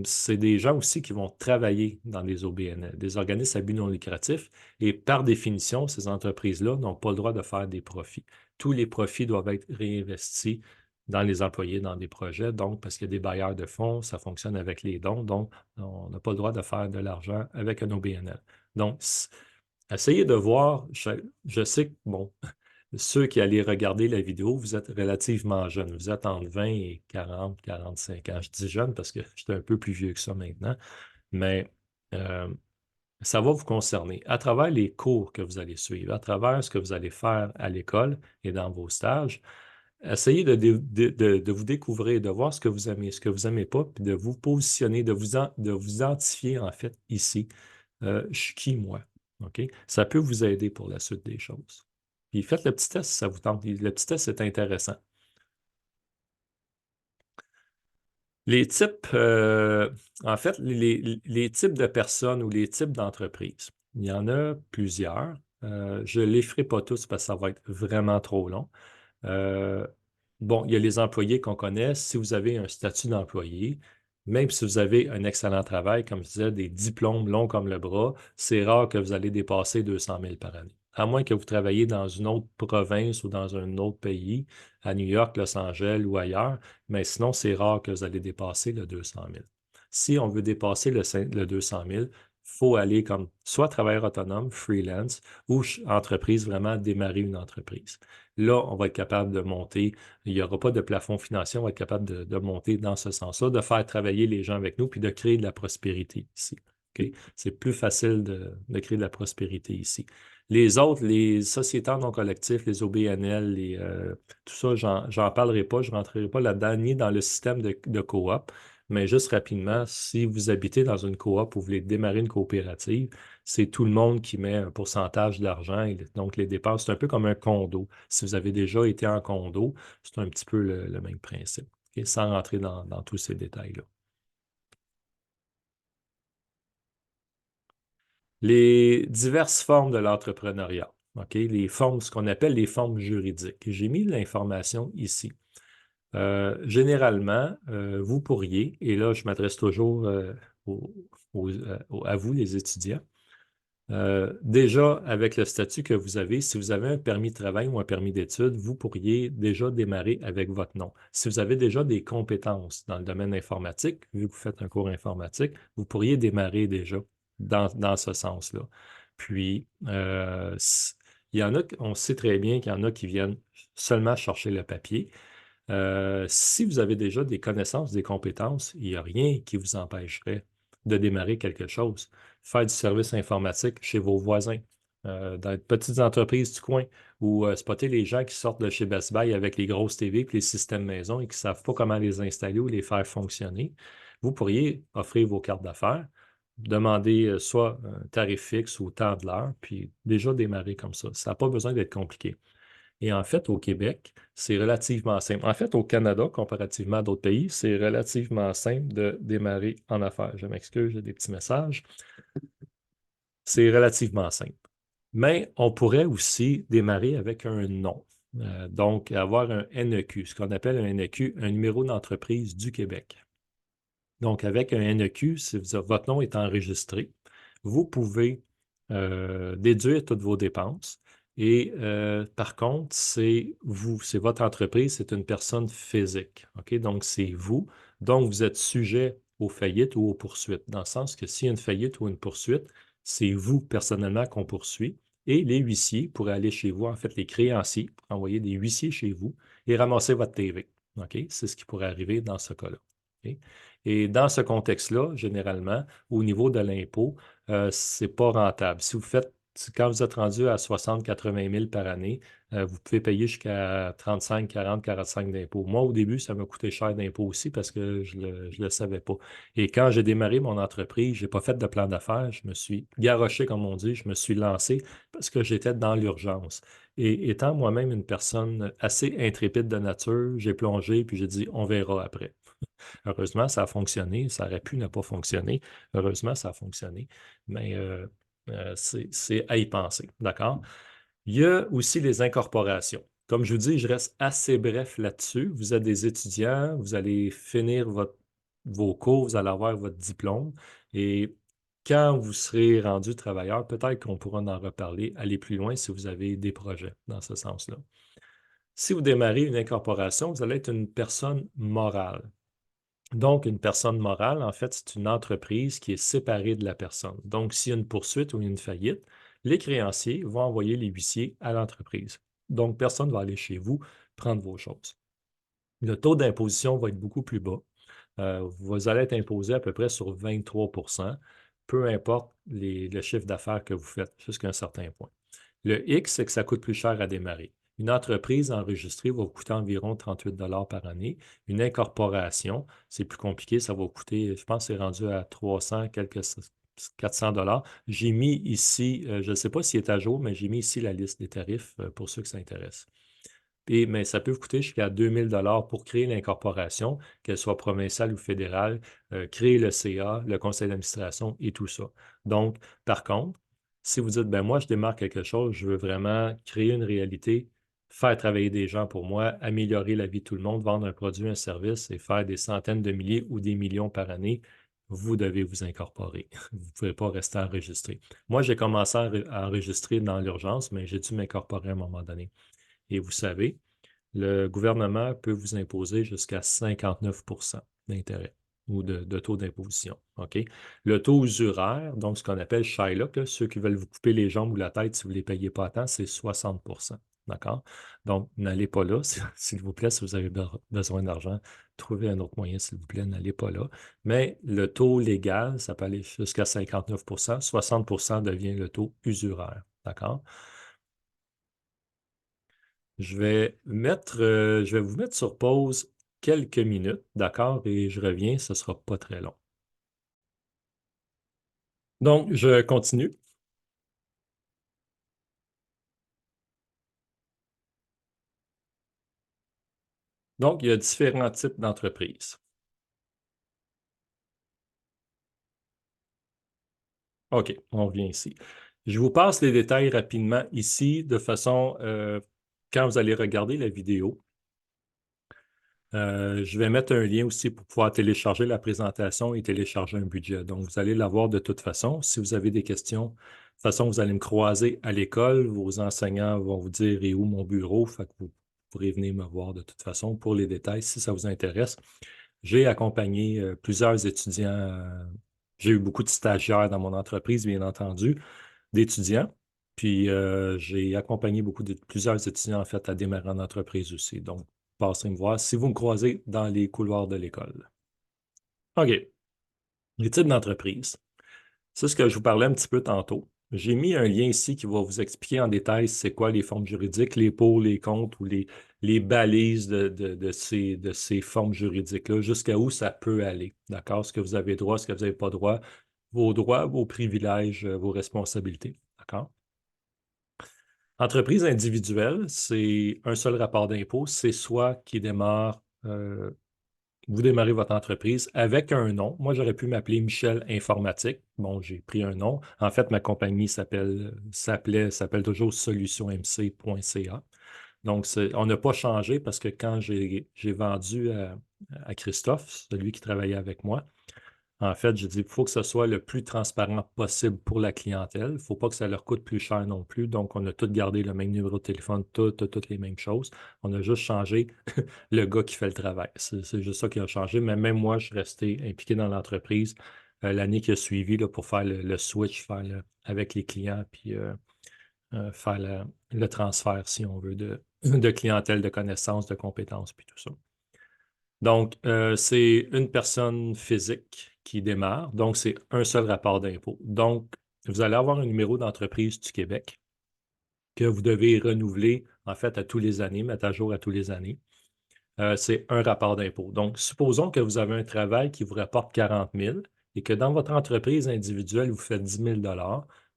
c'est des gens aussi qui vont travailler dans des OBNL, des organismes à but non lucratif. Et par définition, ces entreprises-là n'ont pas le droit de faire des profits. Tous les profits doivent être réinvestis dans les employés, dans des projets. Donc, parce qu'il y a des bailleurs de fonds, ça fonctionne avec les dons. Donc, on n'a pas le droit de faire de l'argent avec un OBNL. Donc, essayez de voir, je sais que, bon, ceux qui allaient regarder la vidéo, vous êtes relativement jeunes. Vous êtes entre 20 et 40, 45 ans. Je dis jeune parce que je suis un peu plus vieux que ça maintenant, mais euh, ça va vous concerner. À travers les cours que vous allez suivre, à travers ce que vous allez faire à l'école et dans vos stages, essayez de vous découvrir, de voir ce que vous n'aimez pas, puis de vous positionner, de vous identifier en fait ici. Je suis qui, moi? OK? Ça peut vous aider pour la suite des choses. Puis faites le petit test si ça vous tente. Le petit test est intéressant. Les types, en fait, les types de personnes ou les types d'entreprises, il y en a plusieurs. Je ne les ferai pas tous parce que ça va être vraiment trop long. Euh, bon, il y a les employés qu'on connaît. Si vous avez un statut d'employé, même si vous avez un excellent travail, comme je disais, des diplômes longs comme le bras, c'est rare que vous allez dépasser 200 000 par année. À moins que vous travailliez dans une autre province ou dans un autre pays, à New York, Los Angeles ou ailleurs, mais sinon, c'est rare que vous allez dépasser le 200 000. Si on veut dépasser le 200 000, il faut aller comme soit travailleur autonome, freelance, ou entreprise, vraiment démarrer une entreprise. là, on va être capable de monter. Il n'y aura pas de plafond financier, on va être capable de monter dans ce sens-là, de faire travailler les gens avec nous, puis de créer de la prospérité ici. OK? C'est plus facile de créer de la prospérité ici. Les autres, les sociétaires non collectifs, les OBNL, tout ça, j'en parlerai pas, je ne rentrerai pas là-dedans, ni dans le système de coop, mais juste rapidement, si vous habitez dans une coop ou vous voulez démarrer une coopérative, c'est tout le monde qui met un pourcentage d'argent. Donc, les dépenses, c'est un peu comme un condo. Si vous avez déjà été en condo, c'est un petit peu le même principe, OK? Sans rentrer dans tous ces détails-là. Les diverses formes de l'entrepreneuriat, OK? Les formes, ce qu'on appelle les formes juridiques. J'ai mis l'information ici. Généralement, vous pourriez, et là, je m'adresse toujours aux- à vous, les étudiants, déjà, avec le statut que vous avez, si vous avez un permis de travail ou un permis d'études, vous pourriez déjà démarrer avec votre nom. Si vous avez déjà des compétences dans le domaine informatique, vu que vous faites un cours informatique, vous pourriez démarrer déjà dans ce sens-là. Puis, il y en a, on sait très bien qu'il y en a qui viennent seulement chercher le papier. Si vous avez déjà des connaissances, des compétences, il n'y a rien qui vous empêcherait de démarrer quelque chose. Faire du service informatique chez vos voisins, dans les petites entreprises du coin, ou spotter les gens qui sortent de chez Best Buy avec les grosses TV et les systèmes maison et qui ne savent pas comment les installer ou les faire fonctionner. Vous pourriez offrir vos cartes d'affaires, demander soit un tarif fixe ou tant de l'heure, puis déjà démarrer comme ça. Ça n'a pas besoin d'être compliqué. Et en fait, au Québec, c'est relativement simple. En fait, au Canada, comparativement à d'autres pays, c'est relativement simple de démarrer en affaires. Je m'excuse, j'ai des petits messages. C'est relativement simple. Mais on pourrait aussi démarrer avec un nom. Donc, avoir un NEQ, ce qu'on appelle un NEQ, un numéro d'entreprise du Québec. Donc, avec un NEQ, si votre nom est enregistré, vous pouvez déduire toutes vos dépenses. Et par contre, c'est vous, c'est votre entreprise, c'est une personne physique. OK? Donc, c'est vous. Donc, vous êtes sujet aux faillites ou aux poursuites, dans le sens que s'il y a une faillite ou une poursuite, c'est vous personnellement qu'on poursuit. Et les huissiers pourraient aller chez vous, en fait, les créanciers, pour envoyer des huissiers chez vous et ramasser votre TV. OK? C'est ce qui pourrait arriver dans ce cas-là. OK? Et dans ce contexte-là, généralement, au niveau de l'impôt, ce n'est pas rentable. Si vous faites, quand vous êtes rendu à 60-80 000 par année, vous pouvez payer jusqu'à 35, 40, 45 d'impôts. Moi, au début, ça m'a coûté cher d'impôts aussi parce que je ne le savais pas. Et quand j'ai démarré mon entreprise, je n'ai pas fait de plan d'affaires. Je me suis garoché, comme on dit, je me suis lancé parce que j'étais dans l'urgence. Et étant moi-même une personne assez intrépide de nature, j'ai plongé puis j'ai dit, on verra après. Heureusement, ça a fonctionné. Ça aurait pu ne pas fonctionner. Heureusement, ça a fonctionné. Mais c'est à y penser. D'accord? Il y a aussi les incorporations. Comme je vous dis, je reste assez bref là-dessus. Vous êtes des étudiants, vous allez finir vos cours, vous allez avoir votre diplôme. Et quand vous serez rendu travailleur, peut-être qu'on pourra en reparler, aller plus loin si vous avez des projets dans ce sens-là. Si vous démarrez une incorporation, vous allez être une personne morale. Donc, une personne morale, en fait, c'est une entreprise qui est séparée de la personne. Donc, s'il y a une poursuite ou une faillite, les créanciers vont envoyer les huissiers à l'entreprise. Donc, personne ne va aller chez vous prendre vos choses. Le taux d'imposition va être beaucoup plus bas. Vous allez être imposé à peu près sur 23 peu importe le chiffre d'affaires que vous faites, jusqu'à un certain point. Le X, c'est que ça coûte plus cher à démarrer. Une entreprise enregistrée va vous coûter environ 38 par année. Une incorporation, c'est plus compliqué, ça va vous coûter, je pense, que c'est rendu à 300, quelques 400 $. J'ai mis ici, je ne sais pas s'il est à jour, mais j'ai mis ici la liste des tarifs pour ceux que ça intéresse. Mais ça peut vous coûter jusqu'à 2000 pour créer l'incorporation, qu'elle soit provinciale ou fédérale, créer le CA, le conseil d'administration et tout ça. Donc, par contre, si vous dites, ben moi, je démarre quelque chose, je veux vraiment créer une réalité, faire travailler des gens pour moi, améliorer la vie de tout le monde, vendre un produit, un service et faire des centaines de milliers ou des millions par année, vous devez vous incorporer. Vous ne pouvez pas rester enregistré. Moi, j'ai commencé à enregistrer dans l'urgence, mais j'ai dû m'incorporer à un moment donné. Et vous savez, le gouvernement peut vous imposer jusqu'à 59 d'intérêt ou de taux d'imposition. OK? Le taux usuraire, donc ce qu'on appelle Shylock, là, ceux qui veulent vous couper les jambes ou la tête si vous ne les payez pas à temps, c'est 60 D'accord? Donc, n'allez pas là, s'il vous plaît, si vous avez besoin d'argent, trouvez un autre moyen, s'il vous plaît, n'allez pas là. Mais le taux légal, ça peut aller jusqu'à 59 60 devient le taux usuraire. D'accord? Je vais vous mettre sur pause quelques minutes, d'accord? Et je reviens, ce ne sera pas très long. Donc, je continue. Donc, il y a différents types d'entreprises. OK, on revient ici. Je vous passe les détails rapidement ici de façon, quand vous allez regarder la vidéo, je vais mettre un lien aussi pour pouvoir télécharger la présentation et télécharger un budget. Donc, vous allez l'avoir de toute façon. Si vous avez des questions, de toute façon, vous allez me croiser à l'école. Vos enseignants vont vous dire et où mon bureau. Fait que vous pourrez venir me voir de toute façon pour les détails si ça vous intéresse. J'ai accompagné plusieurs étudiants. J'ai eu beaucoup de stagiaires dans mon entreprise, bien entendu, d'étudiants. Puis j'ai accompagné plusieurs étudiants en fait à démarrer en entreprise aussi. Donc, passez me voir si vous me croisez dans les couloirs de l'école. OK. Les types d'entreprise. C'est ce que je vous parlais un petit peu tantôt. J'ai mis un lien ici qui va vous expliquer en détail c'est quoi les formes juridiques, les pour, les contre ou les balises de ces formes juridiques-là, jusqu'à où ça peut aller. D'accord? Ce que vous avez droit, ce que vous n'avez pas droit, vos privilèges, vos responsabilités. D'accord? Entreprise individuelle, c'est un seul rapport d'impôt. C'est soit qui démarre vous démarrez votre entreprise avec un nom. Moi, j'aurais pu m'appeler Michel Informatique. Bon, j'ai pris un nom. En fait, ma compagnie s'appelle toujours solutionsmc.ca. Donc, on n'a pas changé parce que quand j'ai vendu à Christophe, celui qui travaillait avec moi, en fait, j'ai dit il faut que ce soit le plus transparent possible pour la clientèle. Il ne faut pas que ça leur coûte plus cher non plus. Donc, on a tout gardé le même numéro de téléphone, toutes les mêmes choses. On a juste changé le gars qui fait le travail. C'est juste ça qui a changé. Mais même moi, je suis resté impliqué dans l'entreprise l'année qui a suivi là, pour faire le switch, avec les clients, puis faire le transfert, si on veut, de clientèle, de connaissances, de compétences, puis tout ça. Donc, c'est une personne physique qui démarre. Donc, c'est un seul rapport d'impôt. Donc, vous allez avoir un numéro d'entreprise du Québec que vous devez renouveler, en fait, à tous les années, mettre à jour à tous les années. C'est un rapport d'impôt. Donc, supposons que vous avez un travail qui vous rapporte 40 000 et que dans votre entreprise individuelle, vous faites 10 000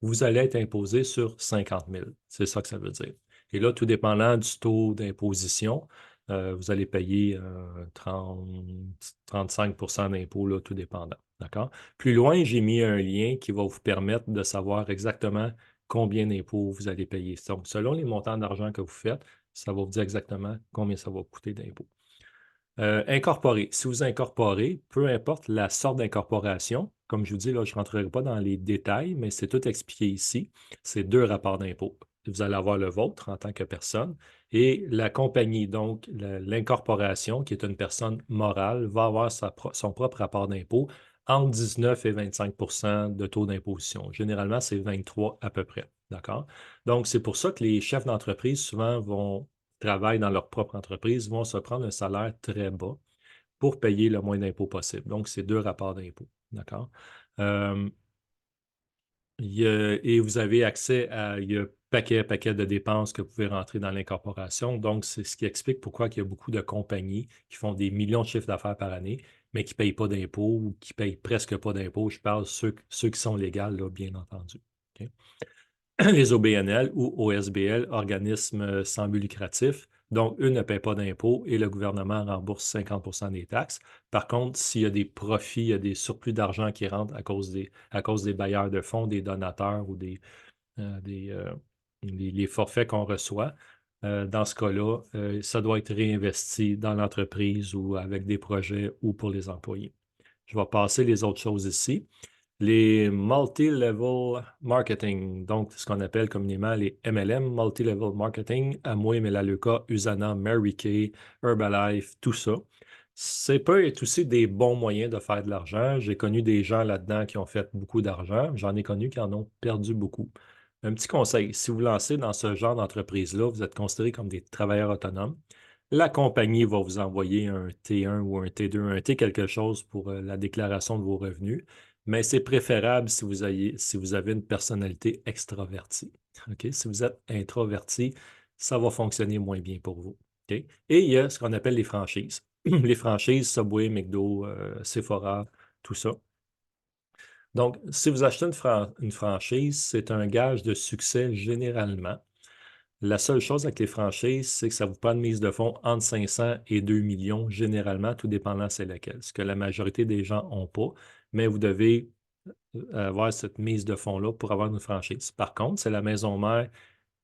vous allez être imposé sur 50 000. C'est ça que ça veut dire. Et là, tout dépendant du taux d'imposition, vous allez payer 35 d'impôt, là, tout dépendant. D'accord? Plus loin, j'ai mis un lien qui va vous permettre de savoir exactement combien d'impôts vous allez payer. Donc, selon les montants d'argent que vous faites, ça va vous dire exactement combien ça va coûter d'impôts. Incorporer. Si vous incorporez, peu importe la sorte d'incorporation, comme je vous dis, là, je ne rentrerai pas dans les détails, mais c'est tout expliqué ici. C'est deux rapports d'impôts. Vous allez avoir le vôtre en tant que personne et la compagnie, donc l'incorporation, qui est une personne morale, va avoir son propre rapport d'impôt entre 19 et 25 de taux d'imposition. Généralement, c'est 23 à peu près. D'accord? Donc, c'est pour ça que les chefs d'entreprise souvent travaillent dans leur propre entreprise, vont se prendre un salaire très bas pour payer le moins d'impôts possible. Donc, c'est deux rapports d'impôts. D'accord? Euh, et vous avez accès à il y a paquet de dépenses que vous pouvez rentrer dans l'incorporation. Donc, c'est ce qui explique pourquoi il y a beaucoup de compagnies qui font des millions de chiffres d'affaires par année, mais qui ne payent pas d'impôts ou qui ne payent presque pas d'impôts. Je parle ceux qui sont légaux, là, bien entendu. OK? Les OBNL ou OSBL, organismes sans but lucratif. Donc, eux ne paient pas d'impôts et le gouvernement rembourse 50 des taxes. Par contre, s'il y a des profits, il y a des surplus d'argent qui rentrent à cause des bailleurs de fonds, des donateurs ou les forfaits qu'on reçoit, dans ce cas-là, ça doit être réinvesti dans l'entreprise ou avec des projets ou pour les employés. Je vais passer les autres choses ici. Les multi-level marketing, donc ce qu'on appelle communément les MLM, multi-level marketing, Amway, Melaleuca, Usana, Mary Kay, Herbalife, tout ça. C'est peut être aussi des bons moyens de faire de l'argent. J'ai connu des gens là-dedans qui ont fait beaucoup d'argent. J'en ai connu qui en ont perdu beaucoup. Un petit conseil, si vous vous lancez dans ce genre d'entreprise-là, vous êtes considéré comme des travailleurs autonomes. La compagnie va vous envoyer un T1 ou un T2, un T quelque chose pour la déclaration de vos revenus, mais c'est préférable si vous avez une personnalité extravertie. OK? Si vous êtes introverti, ça va fonctionner moins bien pour vous. OK? Et il y a ce qu'on appelle les franchises. Les franchises, Subway, McDo, Sephora, tout ça. Donc, si vous achetez une franchise, c'est un gage de succès généralement. La seule chose avec les franchises, c'est que ça vous prend une mise de fonds entre 500 et 2 millions, généralement, tout dépendant c'est lequel. Ce que la majorité des gens n'ont pas, mais vous devez avoir cette mise de fonds-là pour avoir une franchise. Par contre, c'est la maison mère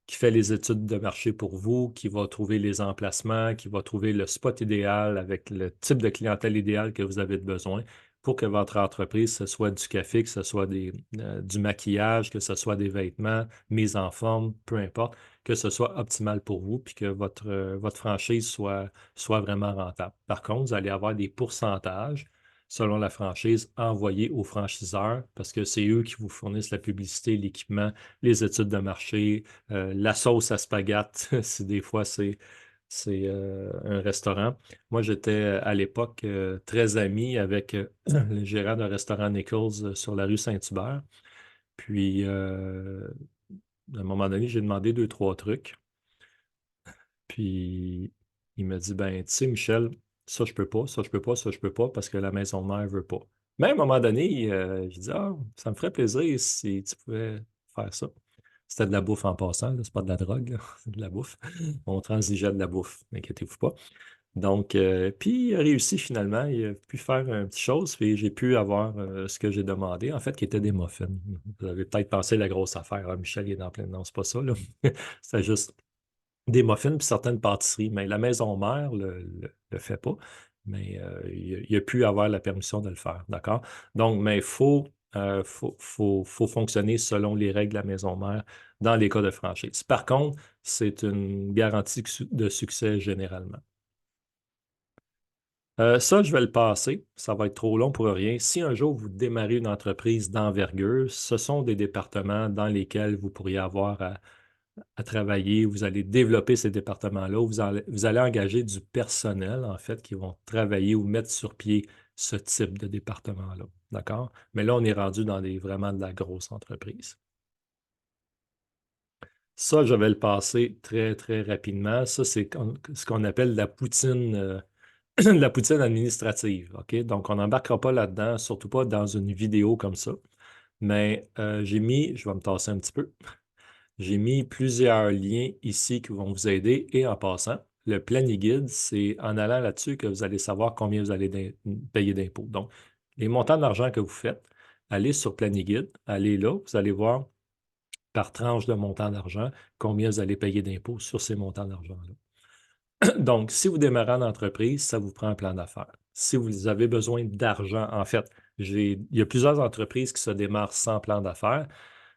qui fait les études de marché pour vous, qui va trouver les emplacements, qui va trouver le spot idéal avec le type de clientèle idéal que vous avez besoin pour que votre entreprise, ce soit du café, que ce soit du maquillage, que ce soit des vêtements, mise en forme, peu importe, que ce soit optimal pour vous, puis que votre franchise soit vraiment rentable. Par contre, vous allez avoir des pourcentages selon la franchise envoyés aux franchiseurs parce que c'est eux qui vous fournissent la publicité, l'équipement, les études de marché, la sauce à spaghetti, si des fois c'est un restaurant. Moi, j'étais à l'époque très ami avec le gérant d'un restaurant Nichols sur la rue Saint-Hubert. Puis, à un moment donné, j'ai demandé deux, trois trucs. Puis, il m'a dit, ben, tu sais, Michel, ça, je peux pas, ça, je peux pas, ça, je peux pas, parce que la maison mère veut pas. Mais à un moment donné, j'ai dit, ah, ça me ferait plaisir si tu pouvais faire ça. C'était de la bouffe en passant, là, c'est pas de la drogue, là, c'est de la bouffe. On transigeait de la bouffe, n'inquiétez-vous pas. Donc, puis il a réussi finalement, il a pu faire une petite chose, puis j'ai pu avoir ce que j'ai demandé, en fait, qui était des muffins. Vous avez peut-être pensé la grosse affaire, ah, Michel, il est dans plein. Non, c'est pas ça, là. C'était juste des muffins puis certaines pâtisseries, mais la maison mère le fait pas, mais il a pu avoir la permission de le faire, d'accord? Donc, mais faut fonctionner selon les règles de la maison mère dans les cas de franchise. Par contre, c'est une garantie de succès généralement. Ça, je vais le passer. Ça va être trop long pour rien. Si un jour vous démarrez une entreprise d'envergure, ce sont des départements dans lesquels vous pourriez avoir à travailler, vous allez développer ces départements-là, vous allez engager du personnel, en fait, qui vont travailler ou mettre sur pied ce type de département-là. D'accord? Mais là, on est rendu dans vraiment de la grosse entreprise. Ça, je vais le passer très, très rapidement. Ça, c'est ce qu'on appelle la poutine, la poutine administrative. OK? Donc, on n'embarquera pas là-dedans, surtout pas dans une vidéo comme ça. Mais je vais me tasser un petit peu. J'ai mis plusieurs liens ici qui vont vous aider. Et en passant, le Planiguide, c'est en allant là-dessus que vous allez savoir combien vous allez payer d'impôts. Donc, les montants d'argent que vous faites, allez sur Planiguide, allez là, vous allez voir par tranche de montant d'argent combien vous allez payer d'impôts sur ces montants d'argent-là. Donc, si vous démarrez en entreprise, ça vous prend un plan d'affaires. Si vous avez besoin d'argent, en fait, il y a plusieurs entreprises qui se démarrent sans plan d'affaires.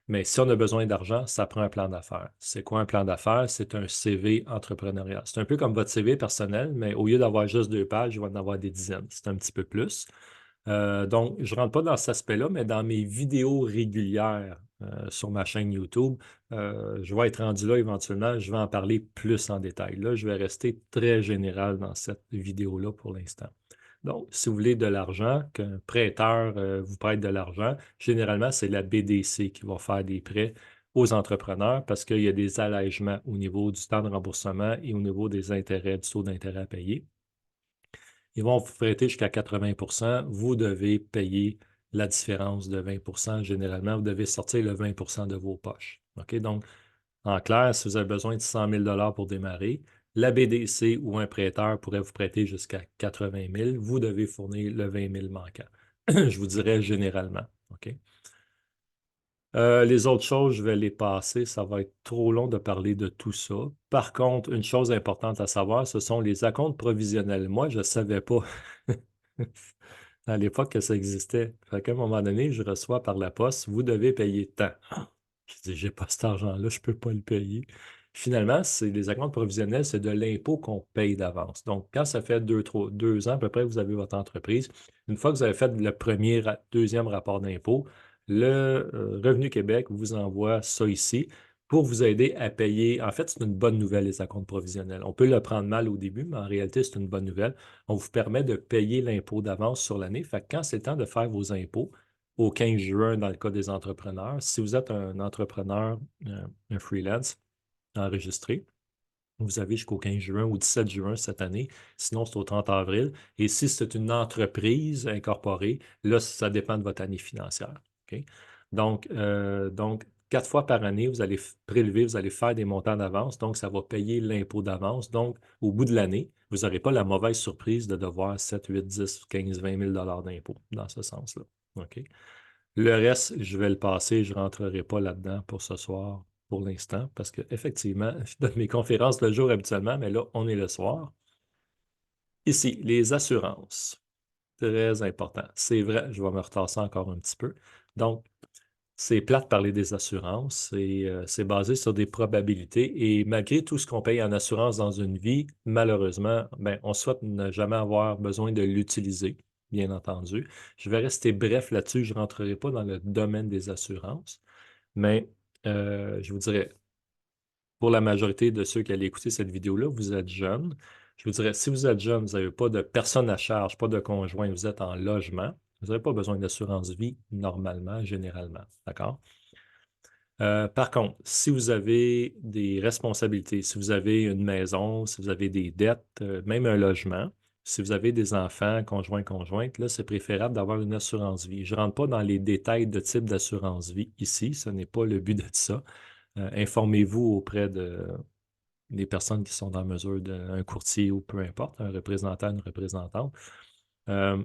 Mais si on a besoin d'argent, ça prend un plan d'affaires. C'est quoi un plan d'affaires? C'est un CV entrepreneurial. C'est un peu comme votre CV personnel, mais au lieu d'avoir juste 2 pages, il va en avoir des dizaines. C'est un petit peu plus. Donc, je ne rentre pas dans cet aspect-là, mais dans mes vidéos régulières sur ma chaîne YouTube, je vais être rendu là éventuellement. Je vais en parler plus en détail. Là, je vais rester très général dans cette vidéo-là pour l'instant. Donc, si vous voulez de l'argent, qu'un prêteur vous prête de l'argent, généralement, c'est la BDC qui va faire des prêts aux entrepreneurs parce qu'il y a des allègements au niveau du temps de remboursement et au niveau des intérêts, du taux d'intérêt à payer. Ils vont vous prêter jusqu'à 80. Vous devez payer la différence de 20. Généralement, vous devez sortir le 20 de vos poches. OK? Donc, en clair, si vous avez besoin de 100 000 pour démarrer, la BDC ou un prêteur pourrait vous prêter jusqu'à 80 000. Vous devez fournir le 20 000 manquant. Je vous dirais généralement. OK? Les autres choses, je vais les passer. Ça va être trop long de parler de tout ça. Par contre, une chose importante à savoir, ce sont les acomptes provisionnels. Moi, je ne savais pas à l'époque que ça existait. Fait qu'à un moment donné, je reçois par la poste, vous devez payer tant. Je dis, j'ai pas cet argent-là, je ne peux pas le payer. Finalement, c'est les acomptes provisionnels, c'est de l'impôt qu'on paye d'avance. Donc, quand ça fait 2 ans à peu près que vous avez votre entreprise, une fois que vous avez fait le premier, deuxième rapport d'impôt, Revenu Québec vous envoie ça ici pour vous aider à payer. En fait, c'est une bonne nouvelle, les acomptes provisionnels. On peut le prendre mal au début, mais en réalité, c'est une bonne nouvelle. On vous permet de payer l'impôt d'avance sur l'année. Fait que quand c'est le temps de faire vos impôts, au 15 juin, dans le cas des entrepreneurs, si vous êtes un entrepreneur, un freelance enregistré, vous avez jusqu'au 15 juin ou 17 juin cette année. Sinon, c'est au 30 avril. Et si c'est une entreprise incorporée, là, ça dépend de votre année financière. OK? Donc, 4 fois par année, vous allez prélever, vous allez faire des montants d'avance. Donc, ça va payer l'impôt d'avance. Donc, au bout de l'année, vous n'aurez pas la mauvaise surprise de devoir 7, 8, 10, 15, 20 000 d'impôt dans ce sens-là. OK? Le reste, je vais le passer, je ne rentrerai pas là-dedans pour ce soir, pour l'instant, parce qu'effectivement, je donne mes conférences le jour habituellement, mais là, on est le soir. Ici, les assurances. Très important. C'est vrai, je vais me retasser encore un petit peu. Donc, c'est plate de parler des assurances. C'est basé sur des probabilités. Et malgré tout ce qu'on paye en assurance dans une vie, malheureusement, ben, on souhaite ne jamais avoir besoin de l'utiliser, bien entendu. Je vais rester bref là-dessus. Je ne rentrerai pas dans le domaine des assurances. Mais je vous dirais, pour la majorité de ceux qui allaient écouter cette vidéo-là, vous êtes jeunes. Je vous dirais, si vous êtes jeune, vous n'avez pas de personne à charge, pas de conjoint, vous êtes en logement, vous n'avez pas besoin d'assurance vie normalement, généralement. D'accord? Par contre, si vous avez des responsabilités, si vous avez une maison, si vous avez des dettes, même un logement, si vous avez des enfants, conjoints, conjointes, là, c'est préférable d'avoir une assurance vie. Je ne rentre pas dans les détails de type d'assurance vie ici, ce n'est pas le but de ça. Informez-vous auprès des personnes qui sont en mesure d'un courtier ou peu importe, un représentant, une représentante. Euh,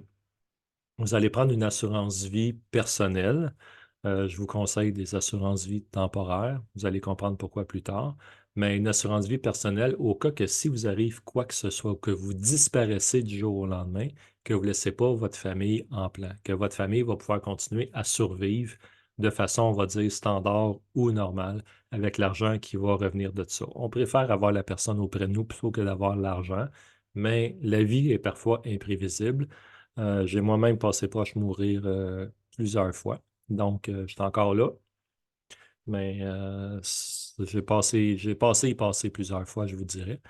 Vous allez prendre une assurance vie personnelle. Je vous conseille des assurances vie temporaires. Vous allez comprendre pourquoi plus tard. Mais une assurance vie personnelle, au cas que si vous arrive quoi que ce soit, ou que vous disparaissez du jour au lendemain, que vous ne laissez pas votre famille en plan, que votre famille va pouvoir continuer à survivre de façon, on va dire, standard ou normale, avec l'argent qui va revenir de ça. On préfère avoir la personne auprès de nous plutôt que d'avoir l'argent, mais la vie est parfois imprévisible. J'ai moi-même passé proche de mourir plusieurs fois. Donc, je suis encore là, mais j'ai passé et passé plusieurs fois, je vous dirais.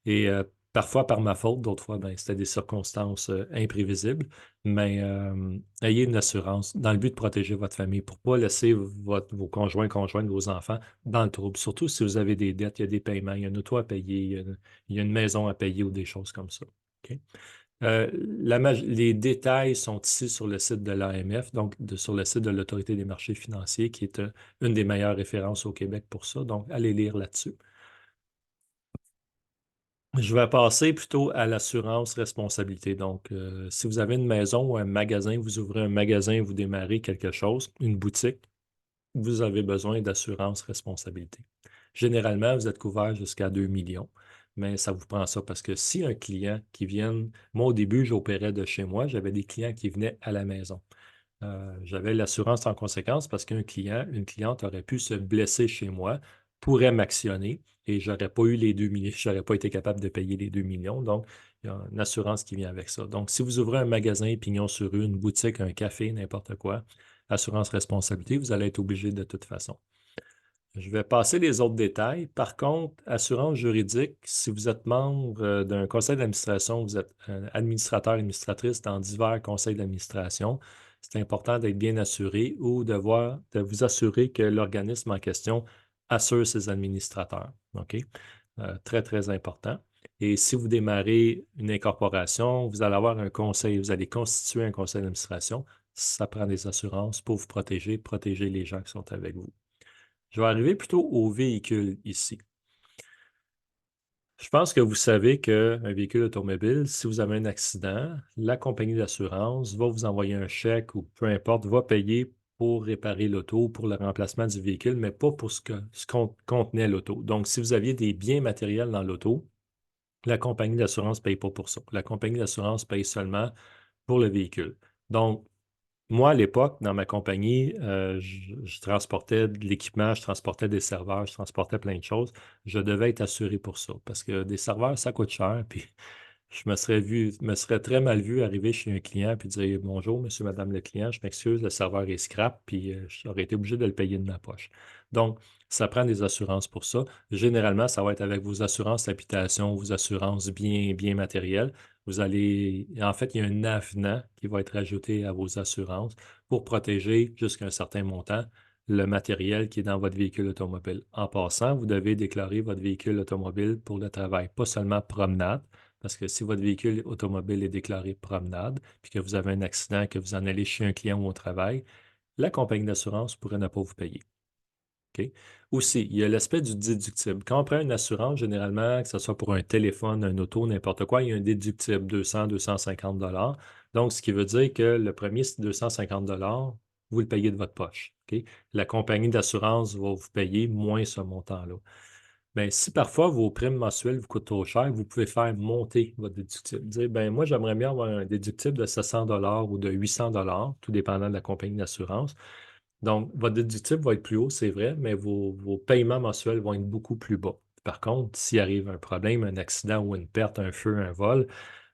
Et parfois par ma faute, d'autres fois, ben, c'était des circonstances imprévisibles. Mais ayez une assurance dans le but de protéger votre famille pour ne pas laisser vos conjoints, conjointes, vos enfants dans le trouble. Surtout si vous avez des dettes, il y a des paiements, il y a un auto à payer, il y a une maison à payer ou des choses comme ça. OK? Les détails sont ici sur le site de l'AMF, donc sur le site de l'Autorité des marchés financiers, qui est une des meilleures références au Québec pour ça. Donc, allez lire là-dessus. Je vais passer plutôt à l'assurance responsabilité. Donc, si vous avez une maison ou un magasin, vous ouvrez un magasin, vous démarrez quelque chose, une boutique, vous avez besoin d'assurance responsabilité. Généralement, vous êtes couvert jusqu'à 2 millions, mais ça vous prend ça parce que si un client qui vient, moi au début, j'opérais de chez moi, j'avais des clients qui venaient à la maison. J'avais l'assurance en conséquence parce qu'un client, une cliente aurait pu se blesser chez moi, pourrait m'actionner et je n'aurais pas eu les 2 millions, je n'aurais pas été capable de payer les 2 millions. Donc, il y a une assurance qui vient avec ça. Donc, si vous ouvrez un magasin, pignon sur rue, une boutique, un café, n'importe quoi, assurance responsabilité, vous allez être obligé de toute façon. Je vais passer les autres détails. Par contre, assurance juridique, si vous êtes membre d'un conseil d'administration, vous êtes administrateur, administratrice dans divers conseils d'administration, c'est important d'être bien assuré ou de vous assurer que l'organisme en question assure ses administrateurs. OK? Très, très important. Et si vous démarrez une incorporation, vous allez avoir un conseil, vous allez constituer un conseil d'administration. Ça prend des assurances pour vous protéger, protéger les gens qui sont avec vous. Je vais arriver plutôt au véhicule ici. Je pense que vous savez qu'un véhicule automobile, si vous avez un accident, la compagnie d'assurance va vous envoyer un chèque ou peu importe, va payer pour réparer l'auto, pour le remplacement du véhicule, mais pas pour ce qu'on contenait l'auto. Donc, si vous aviez des biens matériels dans l'auto, la compagnie d'assurance ne paye pas pour ça. La compagnie d'assurance paye seulement pour le véhicule. Donc, moi, à l'époque, dans ma compagnie, je transportais de l'équipement, je transportais des serveurs, je transportais plein de choses. Je devais être assuré pour ça parce que des serveurs, ça coûte cher. Puis me serais très mal vu arriver chez un client puis dire bonjour, monsieur, madame le client, je m'excuse, le serveur est scrap, puis j'aurais été obligé de le payer de ma poche. Donc, ça prend des assurances pour ça. Généralement, ça va être avec vos assurances d'habitation, vos assurances bien matériels. En fait, il y a un avenant qui va être ajouté à vos assurances pour protéger jusqu'à un certain montant le matériel qui est dans votre véhicule automobile. En passant, vous devez déclarer votre véhicule automobile pour le travail, pas seulement promenade, parce que si votre véhicule automobile est déclaré promenade, puis que vous avez un accident, que vous en allez chez un client ou au travail, la compagnie d'assurance pourrait ne pas vous payer. OK? Aussi, il y a l'aspect du déductible. Quand on prend une assurance, généralement, que ce soit pour un téléphone, un auto, n'importe quoi, il y a un déductible 200, 250 dollars. Donc, ce qui veut dire que le premier, c'est 250 dollars, vous le payez de votre poche. OK? La compagnie d'assurance va vous payer moins ce montant-là. Bien, si parfois vos primes mensuelles vous coûtent trop cher, vous pouvez faire monter votre déductible. Dire, ben, moi, j'aimerais bien avoir un déductible de 700 dollars ou de 800 dollars, tout dépendant de la compagnie d'assurance. Donc, votre déductible va être plus haut, c'est vrai, mais vos paiements mensuels vont être beaucoup plus bas. Par contre, s'il arrive un problème, un accident ou une perte, un feu, un vol,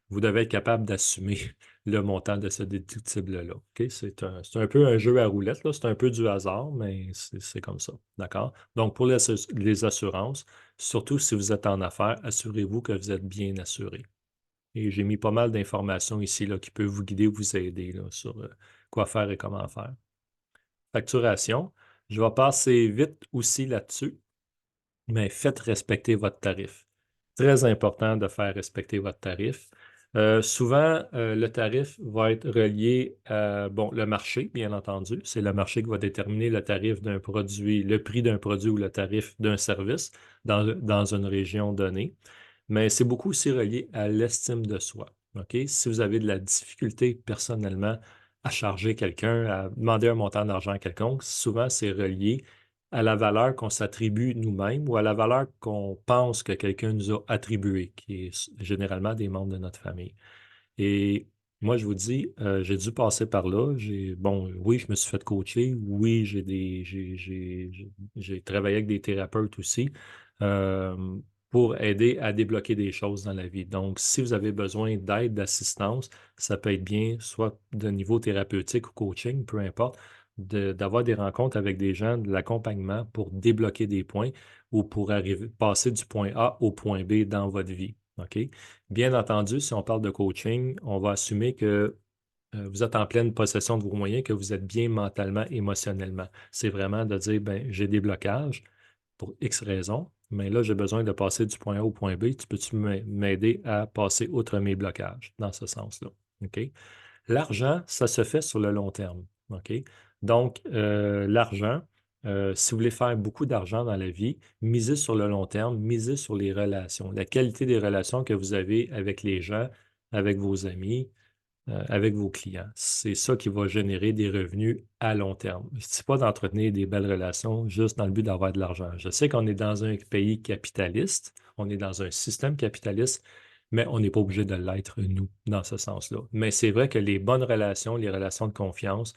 vous devez être capable d'assumer le montant de ce déductible-là. OK? C'est un peu un jeu à roulette, là. C'est un peu du hasard, mais c'est comme ça. D'accord? Donc, pour les assurances, surtout si vous êtes en affaires, assurez-vous que vous êtes bien assuré. Et j'ai mis pas mal d'informations ici là, qui peuvent vous guider, vous aider là, sur quoi faire et comment faire. Facturation, je vais passer vite aussi là-dessus, mais faites respecter votre tarif. Très important de faire respecter votre tarif. Souvent, le tarif va être relié à bon, le marché, bien entendu. C'est le marché qui va déterminer le tarif d'un produit, le prix d'un produit ou le tarif d'un service dans une région donnée. Mais c'est beaucoup aussi relié à l'estime de soi. OK? Si vous avez de la difficulté personnellement à charger quelqu'un, à demander un montant d'argent quelconque, souvent c'est relié à la valeur qu'on s'attribue nous-mêmes ou à la valeur qu'on pense que quelqu'un nous a attribuée, qui est généralement des membres de notre famille. Et moi, je vous dis, j'ai dû passer par là. Bon, oui, je me suis fait coacher. Oui, j'ai travaillé avec des thérapeutes aussi euh, pour aider à débloquer des choses dans la vie. Donc, si vous avez besoin d'aide, d'assistance, ça peut être bien, soit de niveau thérapeutique ou coaching, peu importe, d'avoir des rencontres avec des gens, de l'accompagnement pour débloquer des points ou pour passer du point A au point B dans votre vie. OK? Bien entendu, si on parle de coaching, on va assumer que vous êtes en pleine possession de vos moyens, que vous êtes bien mentalement, émotionnellement. C'est vraiment de dire, ben, j'ai des blocages pour X raisons, mais là, j'ai besoin de passer du point A au point B. Tu peux-tu m'aider à passer outre mes blocages dans ce sens-là? OK? L'argent, ça se fait sur le long terme. OK? Donc, l'argent, si vous voulez faire beaucoup d'argent dans la vie, misez sur le long terme, misez sur les relations, la qualité des relations que vous avez avec les gens, avec vos amis, avec vos clients. C'est ça qui va générer des revenus à long terme. Ce n'est pas d'entretenir des belles relations juste dans le but d'avoir de l'argent. Je sais qu'on est dans un pays capitaliste, on est dans un système capitaliste, mais on n'est pas obligé de l'être, nous, dans ce sens-là. Mais c'est vrai que les bonnes relations, les relations de confiance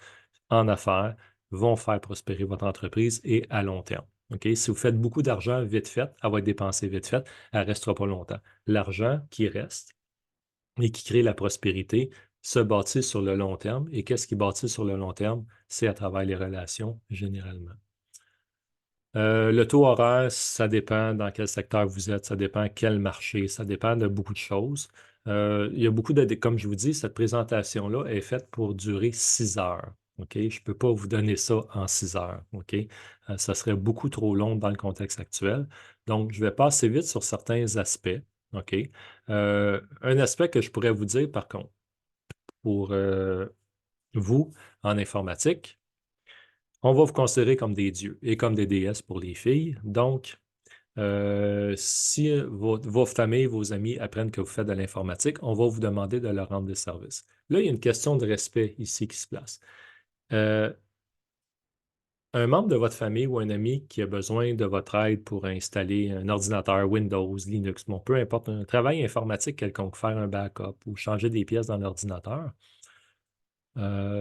en affaires vont faire prospérer votre entreprise et à long terme. OK? Si vous faites beaucoup d'argent vite fait, elle va être dépensée vite fait, elle ne restera pas longtemps. L'argent qui reste, et qui crée la prospérité se bâtit sur le long terme. Et qu'est-ce qui bâtit sur le long terme? C'est à travers les relations, généralement. Le taux horaire, ça dépend dans quel secteur vous êtes, ça dépend quel marché, ça dépend de beaucoup de choses. Il y a beaucoup de, comme je vous dis, cette présentation-là est faite pour durer 6 heures. OK? Je ne peux pas vous donner ça en 6 heures. OK? Ça serait beaucoup trop long dans le contexte actuel. Donc, je vais passer vite sur certains aspects. OK? Un aspect que je pourrais vous dire, par contre, pour vous en informatique, on va vous considérer comme des dieux et comme des déesses pour les filles. Donc, si vos familles, vos amis apprennent que vous faites de l'informatique, on va vous demander de leur rendre des services. Là, il y a une question de respect ici qui se place. Euh, un membre de votre famille ou un ami qui a besoin de votre aide pour installer un ordinateur Windows, Linux, bon, peu importe, un travail informatique quelconque, faire un backup ou changer des pièces dans l'ordinateur,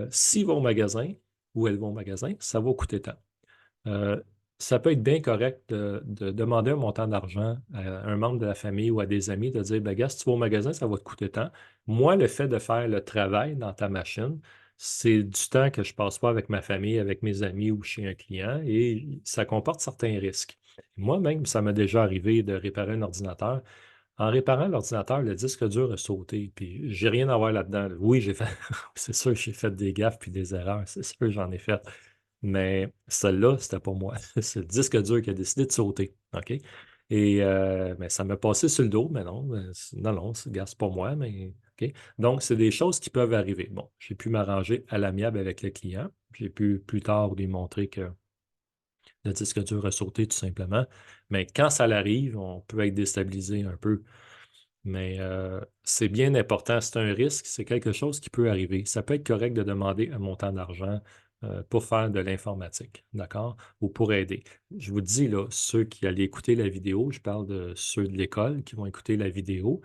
s'ils vont au magasin ou elles vont au magasin, ça va coûter tant. Euh, ça peut être bien correct de demander un montant d'argent à un membre de la famille ou à des amis, de dire, ben, gars, si tu vas au magasin, ça va te coûter tant. Moi, le fait de faire le travail dans ta machine, c'est du temps que je ne passe pas avec ma famille, avec mes amis ou chez un client et ça comporte certains risques. Moi-même, ça m'est déjà arrivé de réparer un ordinateur. En réparant l'ordinateur, le disque dur a sauté, puis j'ai rien à voir là-dedans. Oui, j'ai fait, c'est sûr que j'ai fait des gaffes puis des erreurs, c'est sûr que j'en ai fait. Mais celle-là, c'était pas moi. C'est le disque dur qui a décidé de sauter. OK? Et mais ça m'a passé sur le dos, mais non, non, non, gars, c'est pas moi, mais OK. Donc, c'est des choses qui peuvent arriver. Bon, j'ai pu m'arranger à l'amiable avec le client. J'ai pu plus tard lui montrer que le disque dur a sauté tout simplement. Mais quand ça l'arrive, on peut être déstabilisé un peu. Mais c'est bien important. C'est un risque, c'est quelque chose qui peut arriver. Ça peut être correct de demander un montant d'argent pour faire de l'informatique, d'accord? Ou pour aider. Je vous dis, là, ceux qui allaient écouter la vidéo, je parle de ceux de l'école qui vont écouter la vidéo,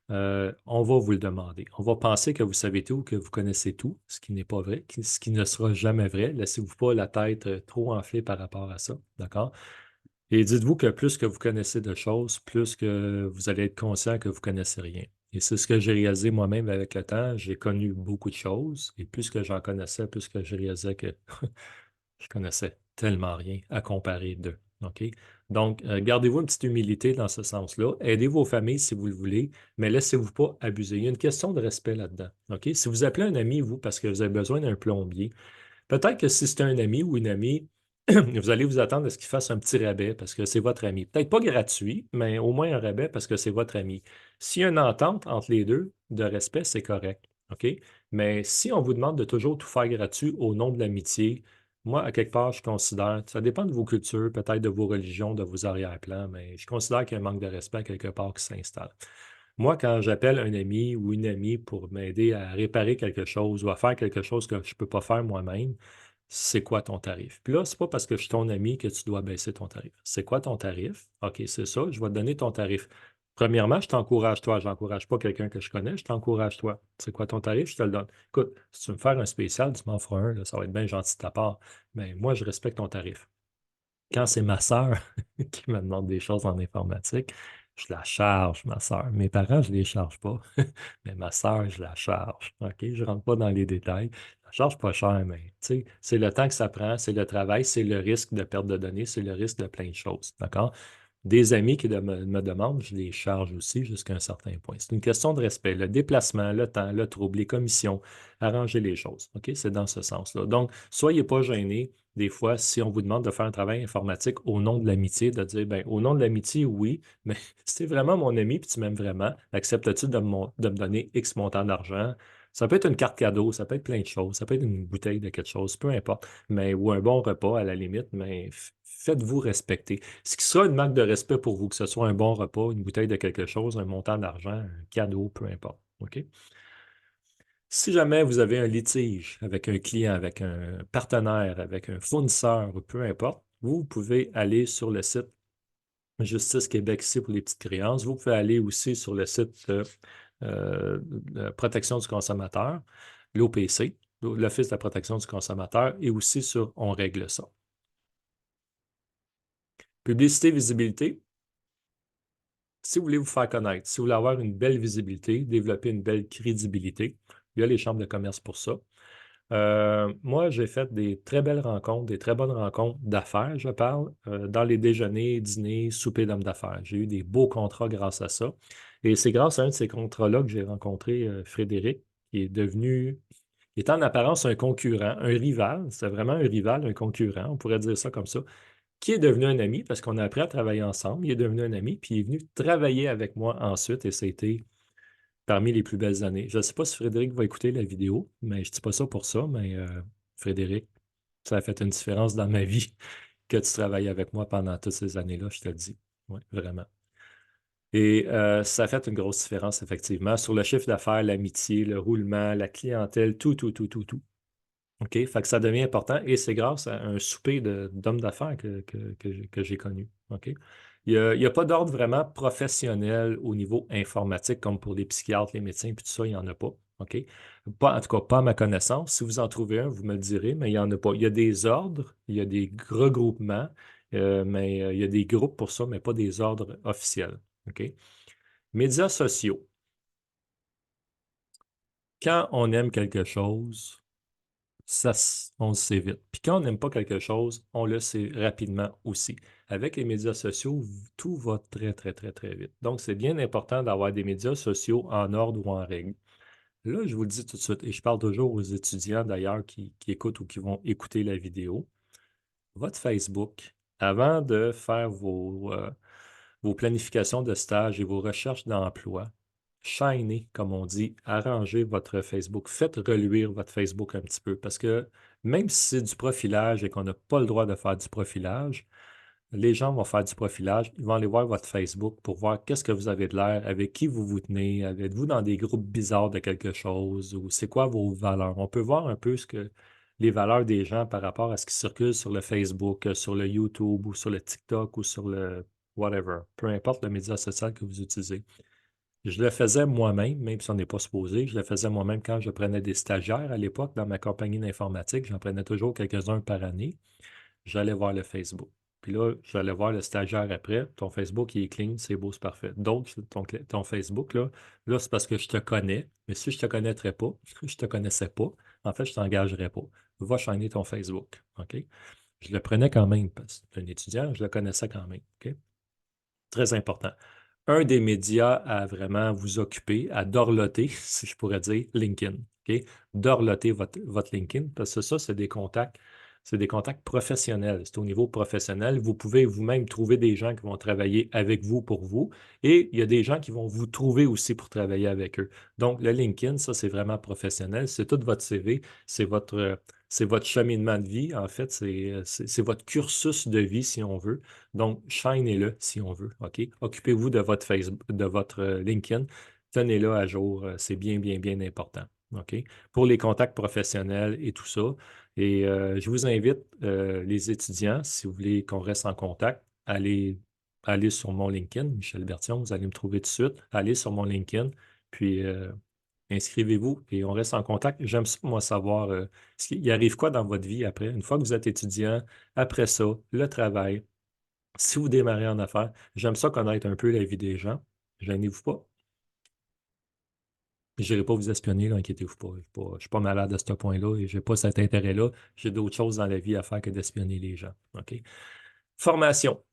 on va vous le demander. On va penser que vous savez tout, que vous connaissez tout, ce qui n'est pas vrai, ce qui ne sera jamais vrai. Laissez-vous pas la tête trop enflée par rapport à ça, d'accord? Et dites-vous que plus que vous connaissez de choses, plus que vous allez être conscient que vous ne connaissez rien. Et c'est ce que j'ai réalisé moi-même avec le temps. J'ai connu beaucoup de choses et plus que j'en connaissais, plus que je réalisais que je connaissais tellement rien à comparer d'eux. OK? Donc, gardez-vous une petite humilité dans ce sens-là. Aidez vos familles si vous le voulez, mais laissez-vous pas abuser. Il y a une question de respect là-dedans. OK? Si vous appelez un ami, vous, parce que vous avez besoin d'un plombier, peut-être que si c'est un ami ou une amie, vous allez vous attendre à ce qu'il fasse un petit rabais parce que c'est votre ami. Peut-être pas gratuit, mais au moins un rabais parce que c'est votre ami. S'il y a une entente entre les deux de respect, c'est correct. OK? Mais si on vous demande de toujours tout faire gratuit au nom de l'amitié, moi, à quelque part, je considère, ça dépend de vos cultures, peut-être de vos religions, de vos arrière-plans, mais je considère qu'il y a un manque de respect quelque part qui s'installe. Moi, quand j'appelle un ami ou une amie pour m'aider à réparer quelque chose ou à faire quelque chose que je ne peux pas faire moi-même, c'est quoi ton tarif? Puis là, c'est pas parce que je suis ton ami que tu dois baisser ton tarif. C'est quoi ton tarif? OK, c'est ça, je vais te donner ton tarif. Premièrement, je t'encourage toi. Je n'encourage pas quelqu'un que je connais, je t'encourage toi. C'est quoi ton tarif? Je te le donne. Écoute, si tu veux me faire un spécial, tu m'en feras un, là, ça va être bien gentil de ta part. Mais moi, je respecte ton tarif. Quand c'est ma sœur qui me demande des choses en informatique, je la charge, ma sœur. Mes parents, je ne les charge pas, mais ma sœur, je la charge. OK? Je ne rentre pas dans les détails. Je la charge pas cher, mais tu sais, c'est le temps que ça prend, c'est le travail, c'est le risque de perte de données, c'est le risque de plein de choses. D'accord? Des amis qui me demandent, je les charge aussi jusqu'à un certain point. C'est une question de respect. Le déplacement, le temps, le trouble, les commissions, arranger les choses. OK? C'est dans ce sens-là. Donc, soyez pas gênés. Des fois, si on vous demande de faire un travail informatique au nom de l'amitié, de dire, ben, au nom de l'amitié, oui, mais si tu es vraiment mon ami puis tu m'aimes vraiment, acceptes-tu de me donner X montant d'argent? Ça peut être une carte cadeau, ça peut être plein de choses, ça peut être une bouteille de quelque chose, peu importe, mais ou un bon repas à la limite, mais faites-vous respecter. Ce qui sera une marque de respect pour vous, que ce soit un bon repas, une bouteille de quelque chose, un montant d'argent, un cadeau, peu importe. OK? Si jamais vous avez un litige avec un client, avec un partenaire, avec un fournisseur, ou peu importe, vous pouvez aller sur le site Justice Québec ici pour les petites créances. Vous pouvez aller aussi sur le site de Protection du consommateur, l'OPC, l'Office de la protection du consommateur, et aussi sur On règle ça. Publicité, visibilité. Si vous voulez vous faire connaître, si vous voulez avoir une belle visibilité, développer une belle crédibilité, il y a les chambres de commerce pour ça. Moi, j'ai fait des très belles rencontres, des très bonnes rencontres d'affaires, je parle, dans les déjeuners, dîners, soupers d'hommes d'affaires. J'ai eu des beaux contrats grâce à ça. Et c'est grâce à un de ces contrats-là que j'ai rencontré Frédéric, qui est devenu, qui est en apparence un concurrent, un rival. C'est vraiment un rival, un concurrent, on pourrait dire ça comme ça, qui est devenu un ami parce qu'on a appris à travailler ensemble. Il est devenu un ami, puis il est venu travailler avec moi ensuite et c'était parmi les plus belles années. Je ne sais pas si Frédéric va écouter la vidéo, mais je ne dis pas ça pour ça, mais Frédéric, ça a fait une différence dans ma vie que tu travailles avec moi pendant toutes ces années-là, je te le dis. Oui, vraiment. Et ça a fait une grosse différence, effectivement, sur le chiffre d'affaires, l'amitié, le roulement, la clientèle, tout, tout, tout, tout, tout. OK? Fait que ça devient important et c'est grâce à un souper d'hommes d'affaires que j'ai connu. OK? Il y a pas d'ordre vraiment professionnel au niveau informatique comme pour les psychiatres, les médecins, puis tout ça, il n'y en a pas. OK? Pas, en tout cas, pas à ma connaissance. Si vous en trouvez un, vous me le direz, mais il n'y en a pas. Il y a des ordres, il y a des regroupements, mais il y a des groupes pour ça, mais pas des ordres officiels. OK? Médias sociaux. Quand on aime quelque chose, on le sait vite. Puis quand on n'aime pas quelque chose, on le sait rapidement aussi. Avec les médias sociaux, tout va très, très, très, très vite. Donc, c'est bien important d'avoir des médias sociaux en ordre ou en règle. Là, je vous le dis tout de suite, et je parle toujours aux étudiants d'ailleurs qui écoutent ou qui vont écouter la vidéo. Votre Facebook, avant de faire vos planifications de stage et vos recherches d'emploi, shinez, comme on dit, arrangez votre Facebook, faites reluire votre Facebook un petit peu, parce que même si c'est du profilage et qu'on n'a pas le droit de faire du profilage, les gens vont faire du profilage, ils vont aller voir votre Facebook pour voir qu'est-ce que vous avez de l'air, avec qui vous vous tenez, êtes-vous dans des groupes bizarres de quelque chose, ou c'est quoi vos valeurs. On peut voir un peu les valeurs des gens par rapport à ce qui circule sur le Facebook, sur le YouTube ou sur le TikTok ou sur le whatever, peu importe le média social que vous utilisez. Je le faisais moi-même, même si on n'est pas supposé, je le faisais moi-même quand je prenais des stagiaires à l'époque dans ma compagnie d'informatique. J'en prenais toujours quelques-uns par année. J'allais voir le Facebook. Puis là, j'allais voir le stagiaire après. Ton Facebook, il est clean, c'est beau, c'est parfait. Donc, ton Facebook, là, c'est parce que je te connais. Mais si je ne te connaîtrais pas, je ne te connaissais pas, en fait, je ne t'engagerais pas. Va shiner ton Facebook. OK? Je le prenais quand même, parce que un étudiant, je le connaissais quand même. OK? Très important. Un des médias à vraiment vous occuper, à dorloter, si je pourrais dire, LinkedIn. OK? Dorloter votre LinkedIn, parce que ça, c'est des contacts professionnels. C'est au niveau professionnel. Vous pouvez vous-même trouver des gens qui vont travailler avec vous pour vous, et il y a des gens qui vont vous trouver aussi pour travailler avec eux. Donc, le LinkedIn, ça, c'est vraiment professionnel. C'est tout votre CV, c'est votre cheminement de vie. En fait, c'est votre cursus de vie, si on veut. Donc, shinez-le si on veut. OK? Occupez-vous de votre Facebook, de votre LinkedIn. Tenez-le à jour. C'est bien, bien, bien important. OK? Pour les contacts professionnels et tout ça. Et je vous invite, les étudiants, si vous voulez qu'on reste en contact, allez sur mon LinkedIn, Michel Bertion, vous allez me trouver tout de suite. Allez sur mon LinkedIn, puis inscrivez-vous et on reste en contact. J'aime ça, moi, savoir il arrive quoi dans votre vie après. Une fois que vous êtes étudiant, après ça, le travail. Si vous démarrez en affaires, j'aime ça connaître un peu la vie des gens. Gênez-vous pas. Je n'irai pas vous espionner, là, inquiétez-vous pas. Je ne suis pas malade à ce point-là et je n'ai pas cet intérêt-là. J'ai d'autres choses dans la vie à faire que d'espionner les gens. OK? Formation.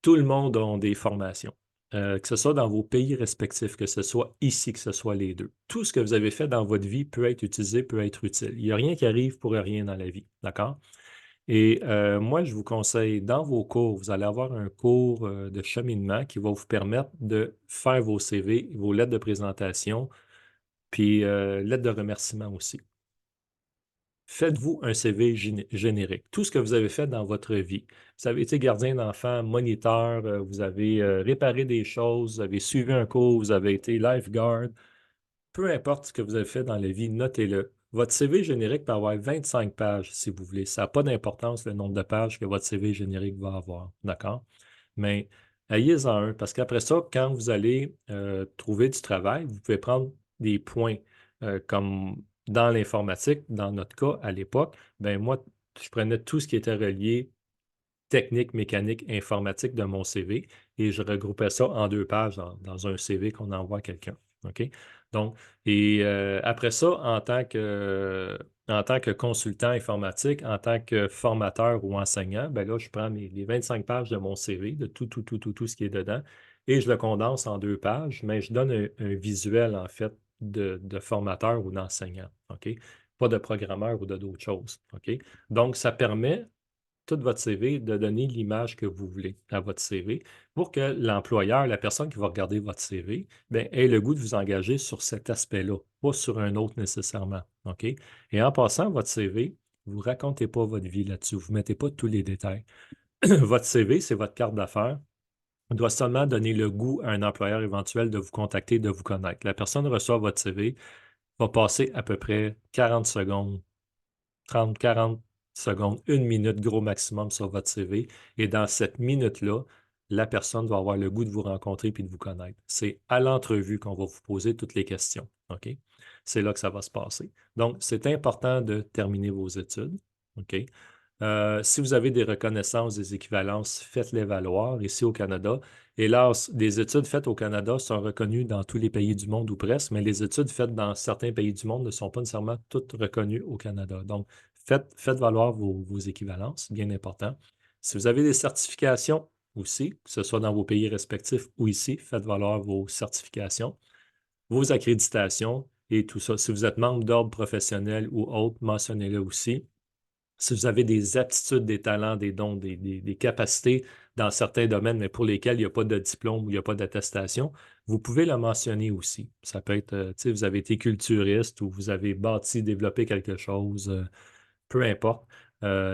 Tout le monde a des formations. Que ce soit dans vos pays respectifs, que ce soit ici, que ce soit les deux. Tout ce que vous avez fait dans votre vie peut être utilisé, peut être utile. Il n'y a rien qui arrive pour rien dans la vie. D'accord? Et moi, je vous conseille, dans vos cours, vous allez avoir un cours de cheminement qui va vous permettre de faire vos CV, vos lettres de présentation, puis lettres de remerciement aussi. Faites-vous un CV générique. Tout ce que vous avez fait dans votre vie. Vous avez été gardien d'enfants, moniteur, vous avez réparé des choses, vous avez suivi un cours, vous avez été lifeguard. Peu importe ce que vous avez fait dans la vie, notez-le. Votre CV générique peut avoir 25 pages si vous voulez. Ça n'a pas d'importance le nombre de pages que votre CV générique va avoir. D'accord? Mais ayez-en un parce qu'après ça, quand vous allez trouver du travail, vous pouvez prendre des points comme dans l'informatique, dans notre cas à l'époque, ben moi, je prenais tout ce qui était relié technique, mécanique, informatique de mon CV et je regroupais ça en 2 pages dans un CV qu'on envoie à quelqu'un. OK? Donc, et après ça, en tant que consultant informatique, en tant que formateur ou enseignant, ben là, je prends les 25 pages de mon CV, de tout ce qui est dedans, et je le condense en 2 pages, mais je donne un visuel, en fait, de formateur ou d'enseignant. OK? Pas de programmeur ou de d'autres choses. OK? Donc, ça permet tout votre CV, de donner l'image que vous voulez à votre CV pour que l'employeur, la personne qui va regarder votre CV, bien, ait le goût de vous engager sur cet aspect-là, pas sur un autre nécessairement. OK? Et en passant, votre CV, vous ne racontez pas votre vie là-dessus, vous ne mettez pas tous les détails. Votre CV, c'est votre carte d'affaires. On doit seulement donner le goût à un employeur éventuel de vous contacter, de vous connaître. La personne reçoit votre CV, va passer à peu près 40 secondes 30, 40 secondes, 1 minute, gros maximum sur votre CV. Et dans cette minute-là, la personne va avoir le goût de vous rencontrer puis de vous connaître. C'est à l'entrevue qu'on va vous poser toutes les questions. OK? C'est là que ça va se passer. Donc, c'est important de terminer vos études. OK? Si vous avez des reconnaissances, des équivalences, faites-les valoir ici au Canada. Hélas, des études faites au Canada sont reconnues dans tous les pays du monde ou presque, mais les études faites dans certains pays du monde ne sont pas nécessairement toutes reconnues au Canada. Donc, faites valoir vos équivalences, bien important. Si vous avez des certifications aussi, que ce soit dans vos pays respectifs ou ici, faites valoir vos certifications, vos accréditations et tout ça. Si vous êtes membre d'ordre professionnel ou autre, mentionnez-le aussi. Si vous avez des aptitudes, des talents, des dons, des capacités dans certains domaines, mais pour lesquels il n'y a pas de diplôme ou il n'y a pas d'attestation, vous pouvez le mentionner aussi. Ça peut être, tu sais, vous avez été culturiste ou vous avez bâti, développé quelque chose, peu importe,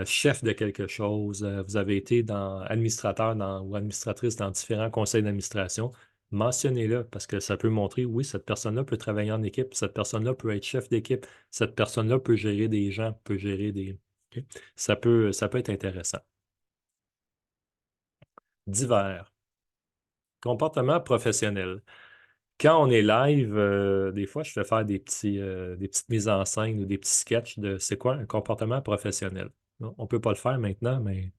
chef de quelque chose, vous avez été administrateur ou administratrice dans différents conseils d'administration. Mentionnez-le parce que ça peut montrer, oui, cette personne-là peut travailler en équipe, cette personne-là peut être chef d'équipe, cette personne-là peut gérer des gens, peut gérer des... OK? Ça peut être intéressant. Divers. Comportement professionnel. Quand on est live, des fois, je fais faire des petites mises en scène ou des petits sketchs de c'est quoi un comportement professionnel. On ne peut pas le faire maintenant, mais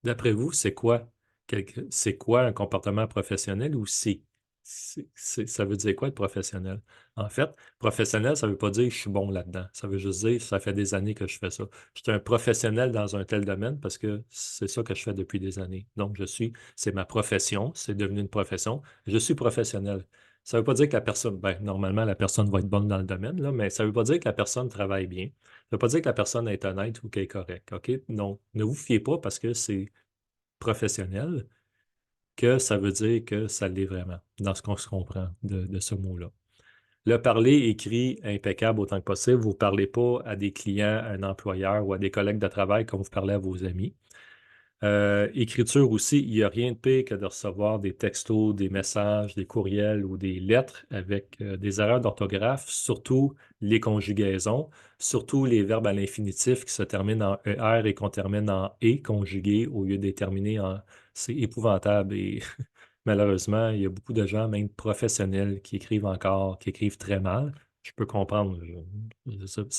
d'après vous, c'est quoi un comportement professionnel ou ça veut dire quoi être professionnel? En fait, professionnel, ça ne veut pas dire que je suis bon là-dedans. Ça veut juste dire que ça fait des années que je fais ça. Je suis un professionnel dans un tel domaine parce que c'est ça que je fais depuis des années. Donc, c'est ma profession, c'est devenu une profession. Je suis professionnel. Ça ne veut pas dire que la personne, ben, normalement, la personne va être bonne dans le domaine, là, mais ça ne veut pas dire que la personne travaille bien. Ça ne veut pas dire que la personne est honnête ou qu'elle est correcte. OK? Donc, ne vous fiez pas parce que c'est professionnel que ça veut dire que ça l'est vraiment, dans ce qu'on se comprend de ce mot-là. Le parler écrit impeccable autant que possible. Vous ne parlez pas à des clients, à un employeur ou à des collègues de travail comme vous parlez à vos amis. Écriture aussi, il n'y a rien de pire que de recevoir des textos, des messages, des courriels ou des lettres avec des erreurs d'orthographe, surtout les conjugaisons, surtout les verbes à l'infinitif qui se terminent en ER et qu'on termine en E conjugué au lieu de les terminer en... C'est épouvantable et malheureusement, il y a beaucoup de gens, même professionnels, qui écrivent encore, qui écrivent très mal. Je peux comprendre.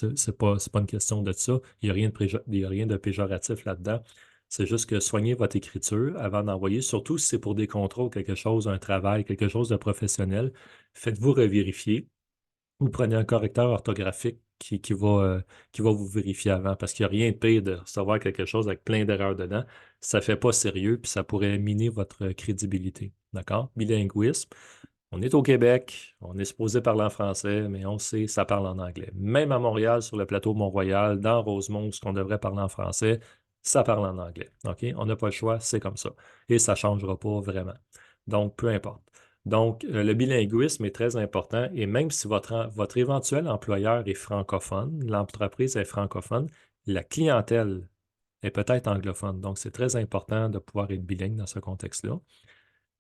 C'est pas une question de ça. Il n'y a rien il y a rien de péjoratif là-dedans. C'est juste que soignez votre écriture avant d'envoyer, surtout si c'est pour des contrôles, quelque chose, un travail, quelque chose de professionnel. Faites-vous revérifier ou prenez un correcteur orthographique qui va vous vérifier avant parce qu'il n'y a rien de pire de recevoir quelque chose avec plein d'erreurs dedans. Ça ne fait pas sérieux puis ça pourrait miner votre crédibilité. D'accord? Bilinguisme. On est au Québec, on est supposé parler en français, mais on sait, ça parle en anglais. Même à Montréal, sur le plateau de Mont-Royal, dans Rosemont, ce qu'on devrait parler en français, ça parle en anglais. OK? On n'a pas le choix, c'est comme ça. Et ça ne changera pas vraiment. Donc, peu importe. Donc, le bilinguisme est très important et même si votre éventuel employeur est francophone, l'entreprise est francophone, la clientèle est peut-être anglophone. Donc, c'est très important de pouvoir être bilingue dans ce contexte-là.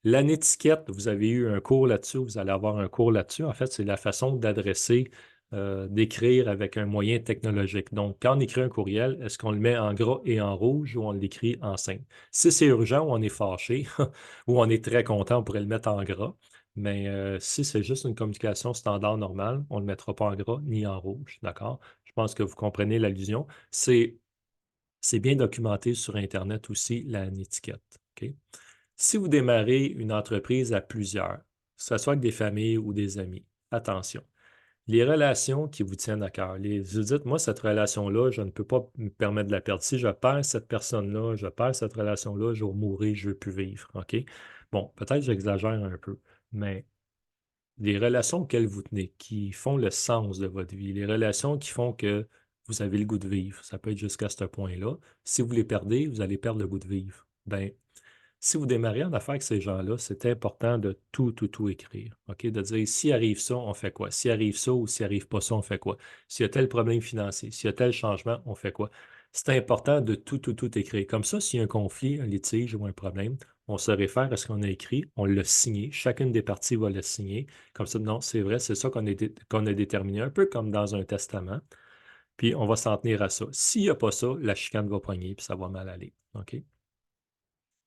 L'anétiquette, vous avez eu un cours là-dessus, vous allez avoir un cours là-dessus. En fait, c'est la façon d'adresser, d'écrire avec un moyen technologique. Donc, quand on écrit un courriel, est-ce qu'on le met en gras et en rouge ou on l'écrit en simple? Si c'est urgent ou on est fâché ou on est très content, on pourrait le mettre en gras. Mais si c'est juste une communication standard normale, on ne le mettra pas en gras ni en rouge. D'accord? Je pense que vous comprenez l'allusion. C'est bien documenté sur Internet aussi, l'anétiquette. OK? Si vous démarrez une entreprise à plusieurs, que ce soit avec des familles ou des amis, attention. Les relations qui vous tiennent à cœur. Vous dites, moi, cette relation-là, je ne peux pas me permettre de la perdre. Si je perds cette personne-là, je perds cette relation-là, je vais mourir, je ne veux plus vivre. OK? Bon, peut-être que j'exagère un peu, mais les relations auxquelles vous tenez, qui font le sens de votre vie, les relations qui font que vous avez le goût de vivre, ça peut être jusqu'à ce point-là. Si vous les perdez, vous allez perdre le goût de vivre. Ben, si vous démarrez en affaires avec ces gens-là, c'est important de tout écrire. OK? De dire, s'il arrive ça, on fait quoi? S'il arrive ça ou s'il arrive pas ça, on fait quoi? S'il y a tel problème financier, s'il y a tel changement, on fait quoi? C'est important de tout écrire. Comme ça, s'il y a un conflit, un litige ou un problème, on se réfère à ce qu'on a écrit, on l'a signé, chacune des parties va le signer. Comme ça, non, c'est vrai, c'est ça qu'on a déterminé, un peu comme dans un testament. Puis on va s'en tenir à ça. S'il n'y a pas ça, la chicane va poigner, puis ça va mal aller. OK?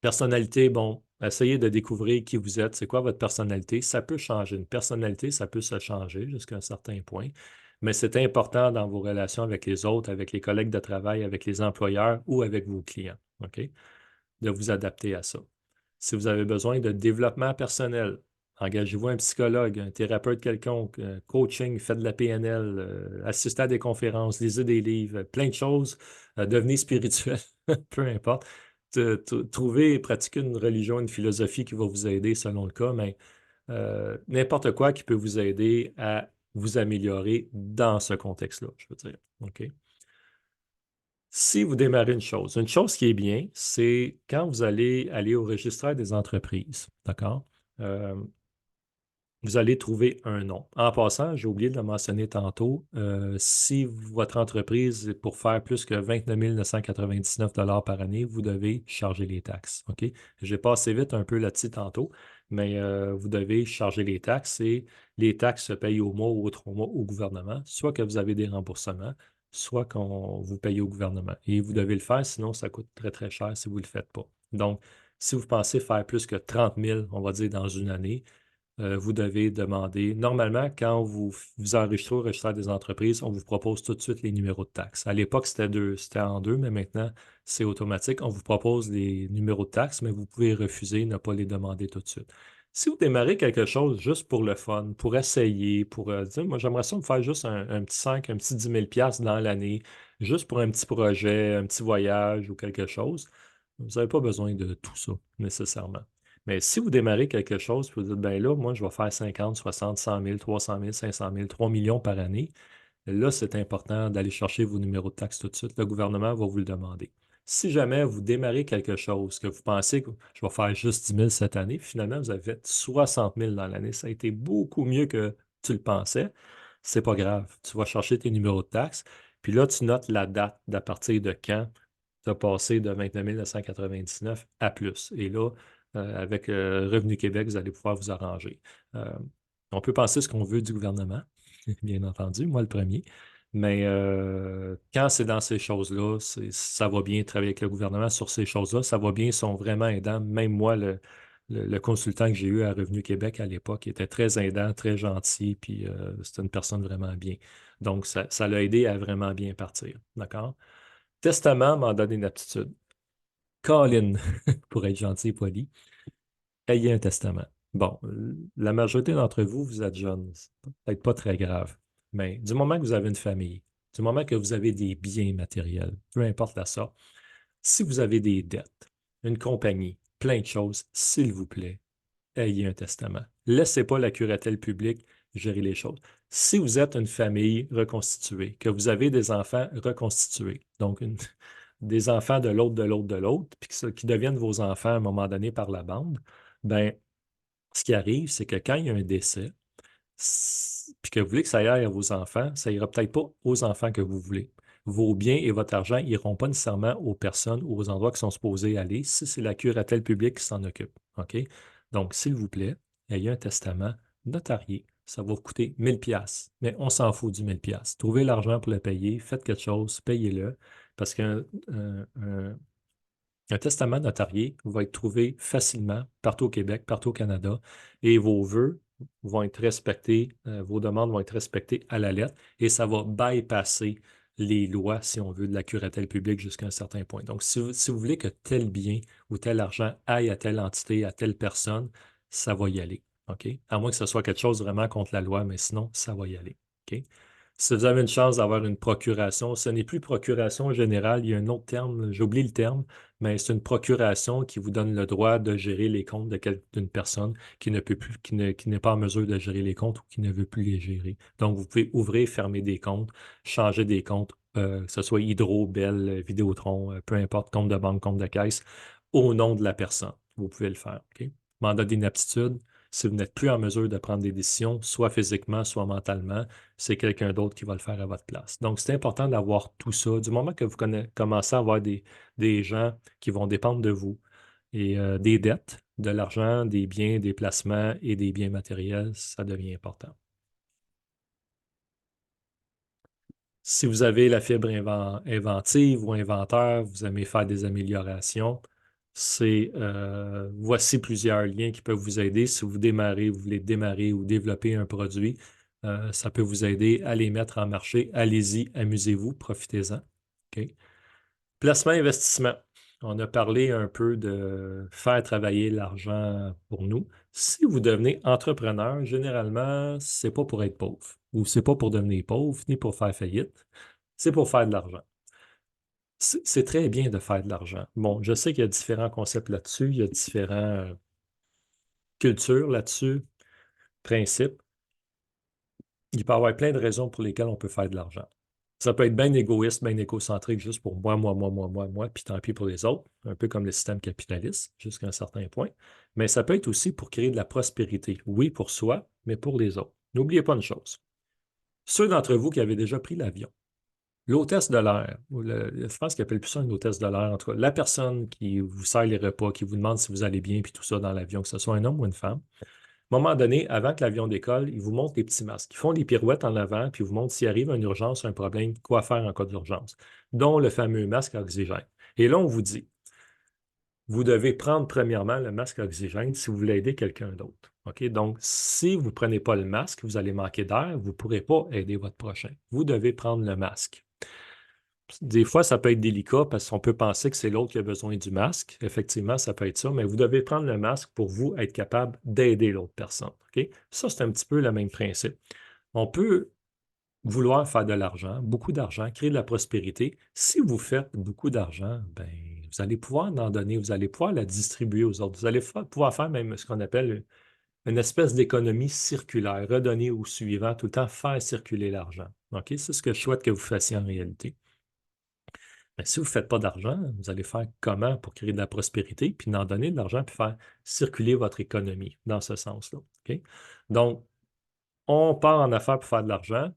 Personnalité, bon, essayez de découvrir qui vous êtes, c'est quoi votre personnalité. Ça peut changer. Une personnalité, ça peut se changer jusqu'à un certain point. mais c'est important dans vos relations avec les autres, avec les collègues de travail, avec les employeurs ou avec vos clients, OK? De vous adapter à ça. Si vous avez besoin de développement personnel, engagez-vous un psychologue, un thérapeute quelconque, coaching, faites de la PNL, assistez à des conférences, lisez des livres, plein de choses, devenez spirituel, peu importe. Trouvez et pratiquez une religion, une philosophie qui va vous aider selon le cas, mais n'importe quoi qui peut vous aider à vous améliorer dans ce contexte-là, je veux dire. OK? Si vous démarrez une chose qui est bien, c'est quand vous allez aller au registraire des entreprises, d'accord? Euh, Vous allez trouver un nom. En passant, j'ai oublié de le mentionner tantôt, si votre entreprise est pour faire plus que 29 999 par année, vous devez charger les taxes. OK? J'ai passé vite un peu là-dessus tantôt, mais vous devez charger les taxes et les taxes se payent au mois ou aux 3 mois au gouvernement, soit que vous avez des remboursements, soit qu'on vous paye au gouvernement. Et vous devez le faire, sinon ça coûte très, très cher si vous ne le faites pas. Donc, si vous pensez faire plus que 30 000, on va dire, dans une année, vous devez demander. Normalement, quand vous vous enregistrez au registre des entreprises, on vous propose tout de suite les numéros de taxes. À l'époque, c'était en deux, mais maintenant, c'est automatique. On vous propose les numéros de taxes, mais vous pouvez refuser, ne pas les demander tout de suite. Si vous démarrez quelque chose juste pour le fun, pour essayer, pour dire, moi, j'aimerais ça me faire juste un petit 5, un petit 10 000 dans l'année, juste pour un petit projet, un petit voyage ou quelque chose, vous n'avez pas besoin de tout ça nécessairement. Mais si vous démarrez quelque chose, puis vous dites, ben là, moi, je vais faire 50, 60, 100 000, 300 000, 500 000, 3 millions par année, là, c'est important d'aller chercher vos numéros de taxes tout de suite. Le gouvernement va vous le demander. Si jamais vous démarrez quelque chose, que vous pensez que je vais faire juste 10 000 cette année, finalement, vous avez fait 60 000 dans l'année, ça a été beaucoup mieux que tu le pensais, c'est pas grave. Tu vas chercher tes numéros de taxes, puis là, tu notes la date d'à partir de quand tu as passé de 29 999 à plus. Et là, avec Revenu Québec, vous allez pouvoir vous arranger. Euh, on peut penser ce qu'on veut du gouvernement, bien entendu, moi le premier. Mais quand c'est dans ces choses-là, ça va bien travailler avec le gouvernement sur ces choses-là. Ça va bien, ils sont vraiment aidants. Même moi, le consultant que j'ai eu à Revenu Québec à l'époque était très aidant, très gentil, puis c'était une personne vraiment bien. Donc, ça l'a aidé à vraiment bien partir. D'accord? Testament, mandat d'inaptitude. Colin, pour être gentil et poli, ayez un testament. Bon, la majorité d'entre vous, vous êtes jeunes. C'est peut-être pas très grave. Mais du moment que vous avez une famille, du moment que vous avez des biens matériels, peu importe la sorte, si vous avez des dettes, une compagnie, plein de choses, s'il vous plaît, ayez un testament. Laissez pas la curatelle publique gérer les choses. Si vous êtes une famille reconstituée, que vous avez des enfants reconstitués, donc des enfants de l'autre, de l'autre, de l'autre, puis qui deviennent vos enfants à un moment donné par la bande, ben, ce qui arrive, c'est que quand il y a un décès, puis que vous voulez que ça aille à vos enfants, ça ira peut-être pas aux enfants que vous voulez. Vos biens et votre argent n'iront pas nécessairement aux personnes ou aux endroits qui sont supposés aller si c'est la curatelle publique qui s'en occupe. OK? Donc, s'il vous plaît, ayez un testament notarié. Ça va vous coûter 1000 pièces, mais on s'en fout du 1000 pièces. Trouvez l'argent pour le payer, faites quelque chose, payez-le, parce qu'un un testament notarié va être trouvé facilement partout au Québec, partout au Canada, et vos vœux vont être respectés, vos demandes vont être respectées à la lettre, et ça va bypasser les lois, si on veut, de la curatelle publique jusqu'à un certain point. Donc, si vous voulez que tel bien ou tel argent aille à telle entité, à telle personne, ça va y aller. OK? À moins que ce soit quelque chose vraiment contre la loi, mais sinon, ça va y aller. OK? Si vous avez une chance d'avoir une procuration, ce n'est plus procuration générale, il y a un autre terme, j'oublie le terme, mais c'est une procuration qui vous donne le droit de gérer les comptes d'une personne qui ne peut plus, qui n'est pas en mesure de gérer les comptes ou qui ne veut plus les gérer. Donc, vous pouvez ouvrir, fermer des comptes, changer des comptes, que ce soit Hydro, Bell, Vidéotron, peu importe, compte de banque, compte de caisse, au nom de la personne. Vous pouvez le faire. OK? Mandat d'inaptitude, si vous n'êtes plus en mesure de prendre des décisions, soit physiquement, soit mentalement, c'est quelqu'un d'autre qui va le faire à votre place. Donc, c'est important d'avoir tout ça. Du moment que vous commencez à avoir des gens qui vont dépendre de vous et des dettes, de l'argent, des biens, des placements et des biens matériels, ça devient important. Si vous avez la fibre inventive ou inventeur, vous aimez faire des améliorations, voici plusieurs liens qui peuvent vous aider si vous démarrez, vous voulez démarrer ou développer un produit. Ça peut vous aider à les mettre en marché. Allez-y, amusez-vous, profitez-en. OK? Placement investissement. On a parlé un peu de faire travailler l'argent pour nous. Si vous devenez entrepreneur, généralement, c'est pas pour être pauvre ou c'est pas pour devenir pauvre ni pour faire faillite. C'est pour faire de l'argent. C'est très bien de faire de l'argent. Bon, je sais qu'il y a différents concepts là-dessus, il y a différentes cultures là-dessus, principes. Il peut y avoir plein de raisons pour lesquelles on peut faire de l'argent. Ça peut être bien égoïste, bien égocentrique, juste pour moi, puis tant pis pour les autres, un peu comme le système capitaliste, jusqu'à un certain point. Mais ça peut être aussi pour créer de la prospérité. Oui, pour soi, mais pour les autres. N'oubliez pas une chose. Ceux d'entre vous qui avaient déjà pris l'avion, l'hôtesse de l'air, je pense qu'ils appellent plus ça une hôtesse de l'air, en tout cas, la personne qui vous sert les repas, qui vous demande si vous allez bien, puis tout ça dans l'avion, que ce soit un homme ou une femme, à un moment donné, avant que l'avion décolle, ils vous montrent des petits masques. Ils font des pirouettes en avant, puis ils vous montrent s'il arrive une urgence, un problème, quoi faire en cas d'urgence, dont le fameux masque à oxygène. Et là, on vous dit, vous devez prendre premièrement le masque à oxygène si vous voulez aider quelqu'un d'autre. OK? Donc, si vous ne prenez pas le masque, vous allez manquer d'air, vous ne pourrez pas aider votre prochain. Vous devez prendre le masque. Des fois, ça peut être délicat parce qu'on peut penser que c'est l'autre qui a besoin du masque. Effectivement, ça peut être ça, mais vous devez prendre le masque pour vous être capable d'aider l'autre personne. OK? Ça, c'est un petit peu le même principe. On peut vouloir faire de l'argent, beaucoup d'argent, créer de la prospérité. Si vous faites beaucoup d'argent, ben, vous allez pouvoir en donner, vous allez pouvoir la distribuer aux autres. Vous allez pouvoir faire même ce qu'on appelle une espèce d'économie circulaire, redonner au suivant, tout le temps faire circuler l'argent. OK? C'est ce que je souhaite que vous fassiez en réalité. Mais si vous ne faites pas d'argent, vous allez faire comment pour créer de la prospérité, puis d'en donner de l'argent, puis faire circuler votre économie dans ce sens-là. OK? Donc, on part en affaires pour faire de l'argent.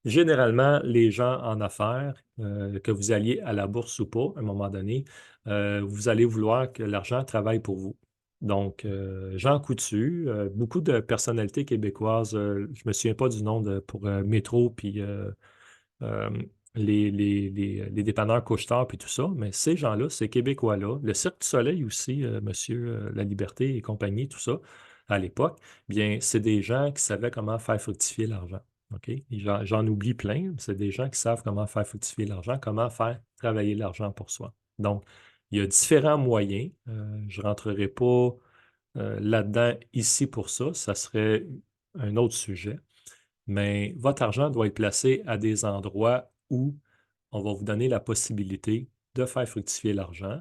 Généralement, les gens en affaires, que vous alliez à la bourse ou pas, à un moment donné, vous allez vouloir que l'argent travaille pour vous. Donc, Jean Coutu, beaucoup de personnalités québécoises, je ne me souviens pas du nom pour Métro, puis euh, les dépanneurs couche-tard puis tout ça, mais ces gens-là, ces Québécois-là, le Cirque du Soleil aussi, Monsieur La Liberté et compagnie, tout ça, à l'époque, bien, c'est des gens qui savaient comment faire fructifier l'argent. OK? J'en oublie plein, c'est des gens qui savent comment faire fructifier l'argent, comment faire travailler l'argent pour soi. Donc, il y a différents moyens. Je ne rentrerai pas là-dedans ici pour ça. Ça serait un autre sujet. Mais votre argent doit être placé à des endroits où on va vous donner la possibilité de faire fructifier l'argent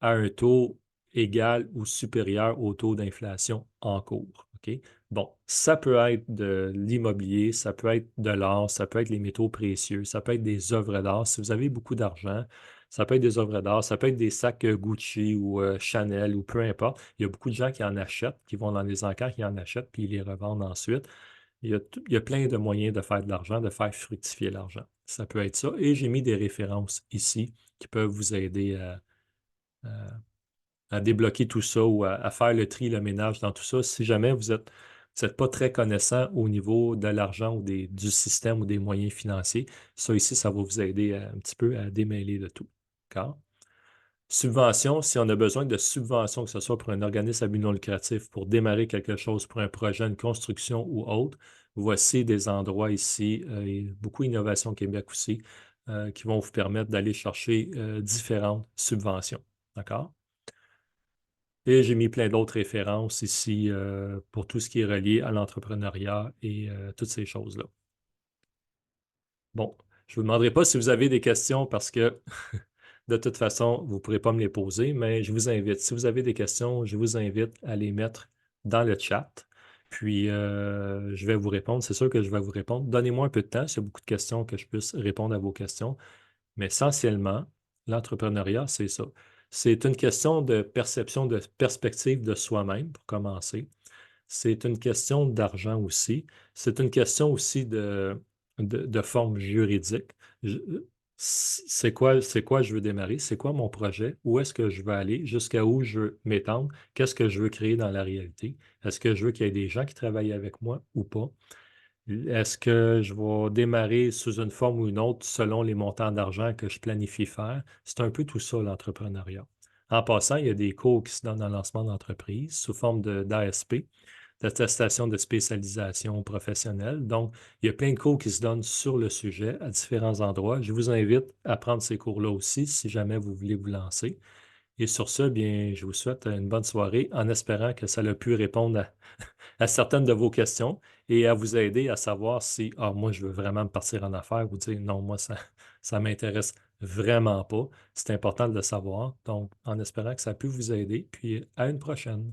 à un taux égal ou supérieur au taux d'inflation en cours. OK? Bon, ça peut être de l'immobilier, ça peut être de l'or, ça peut être les métaux précieux, ça peut être des œuvres d'art. Si vous avez beaucoup d'argent, ça peut être des œuvres d'art, ça peut être des sacs Gucci ou Chanel ou peu importe. Il y a beaucoup de gens qui en achètent, qui vont dans les encarts, qui en achètent, puis ils les revendent ensuite. Il y a plein de moyens de faire de l'argent, de faire fructifier l'argent. Ça peut être ça. Et j'ai mis des références ici qui peuvent vous aider à débloquer tout ça ou à faire le tri, le ménage dans tout ça. Si jamais vous êtes pas très connaissant au niveau de l'argent ou du système ou des moyens financiers, ça ici, ça va vous aider un petit peu à démêler de tout. D'accord? Subvention, si on a besoin de subventions, que ce soit pour un organisme à but non lucratif, pour démarrer quelque chose, pour un projet, une construction ou autre, voici des endroits ici, et beaucoup Innovation Québec aussi, qui vont vous permettre d'aller chercher différentes subventions. D'accord? Et j'ai mis plein d'autres références ici pour tout ce qui est relié à l'entrepreneuriat et toutes ces choses-là. Bon, je ne vous demanderai pas si vous avez des questions parce que de toute façon, vous ne pourrez pas me les poser, mais je vous invite. Si vous avez des questions, je vous invite à les mettre dans le chat. Puis, je vais vous répondre. C'est sûr que je vais vous répondre. Donnez-moi un peu de temps s'il y a beaucoup de questions que je puisse répondre à vos questions. Mais essentiellement, l'entrepreneuriat, c'est ça. C'est une question de perception, de perspective de soi-même, pour commencer. C'est une question d'argent aussi. C'est une question aussi de forme juridique. Je- c'est quoi je veux démarrer? C'est quoi mon projet? Où est-ce que je veux aller? Jusqu'à où je veux m'étendre? Qu'est-ce que je veux créer dans la réalité? Est-ce que je veux qu'il y ait des gens qui travaillent avec moi ou pas? Est-ce que je vais démarrer sous une forme ou une autre selon les montants d'argent que je planifie faire? C'est un peu tout ça, l'entrepreneuriat. En passant, il y a des cours qui se donnent en lancement d'entreprise sous forme d'ASP. d'attestation de spécialisation professionnelle. Donc, il y a plein de cours qui se donnent sur le sujet à différents endroits. Je vous invite à prendre ces cours-là aussi si jamais vous voulez vous lancer. Et sur ce, bien, je vous souhaite une bonne soirée en espérant que ça a pu répondre à certaines de vos questions et à vous aider à savoir si, ah, moi, je veux vraiment me partir en affaires ou dire non, moi, ça m'intéresse vraiment pas. C'est important de le savoir. Donc, en espérant que ça a pu vous aider, puis à une prochaine.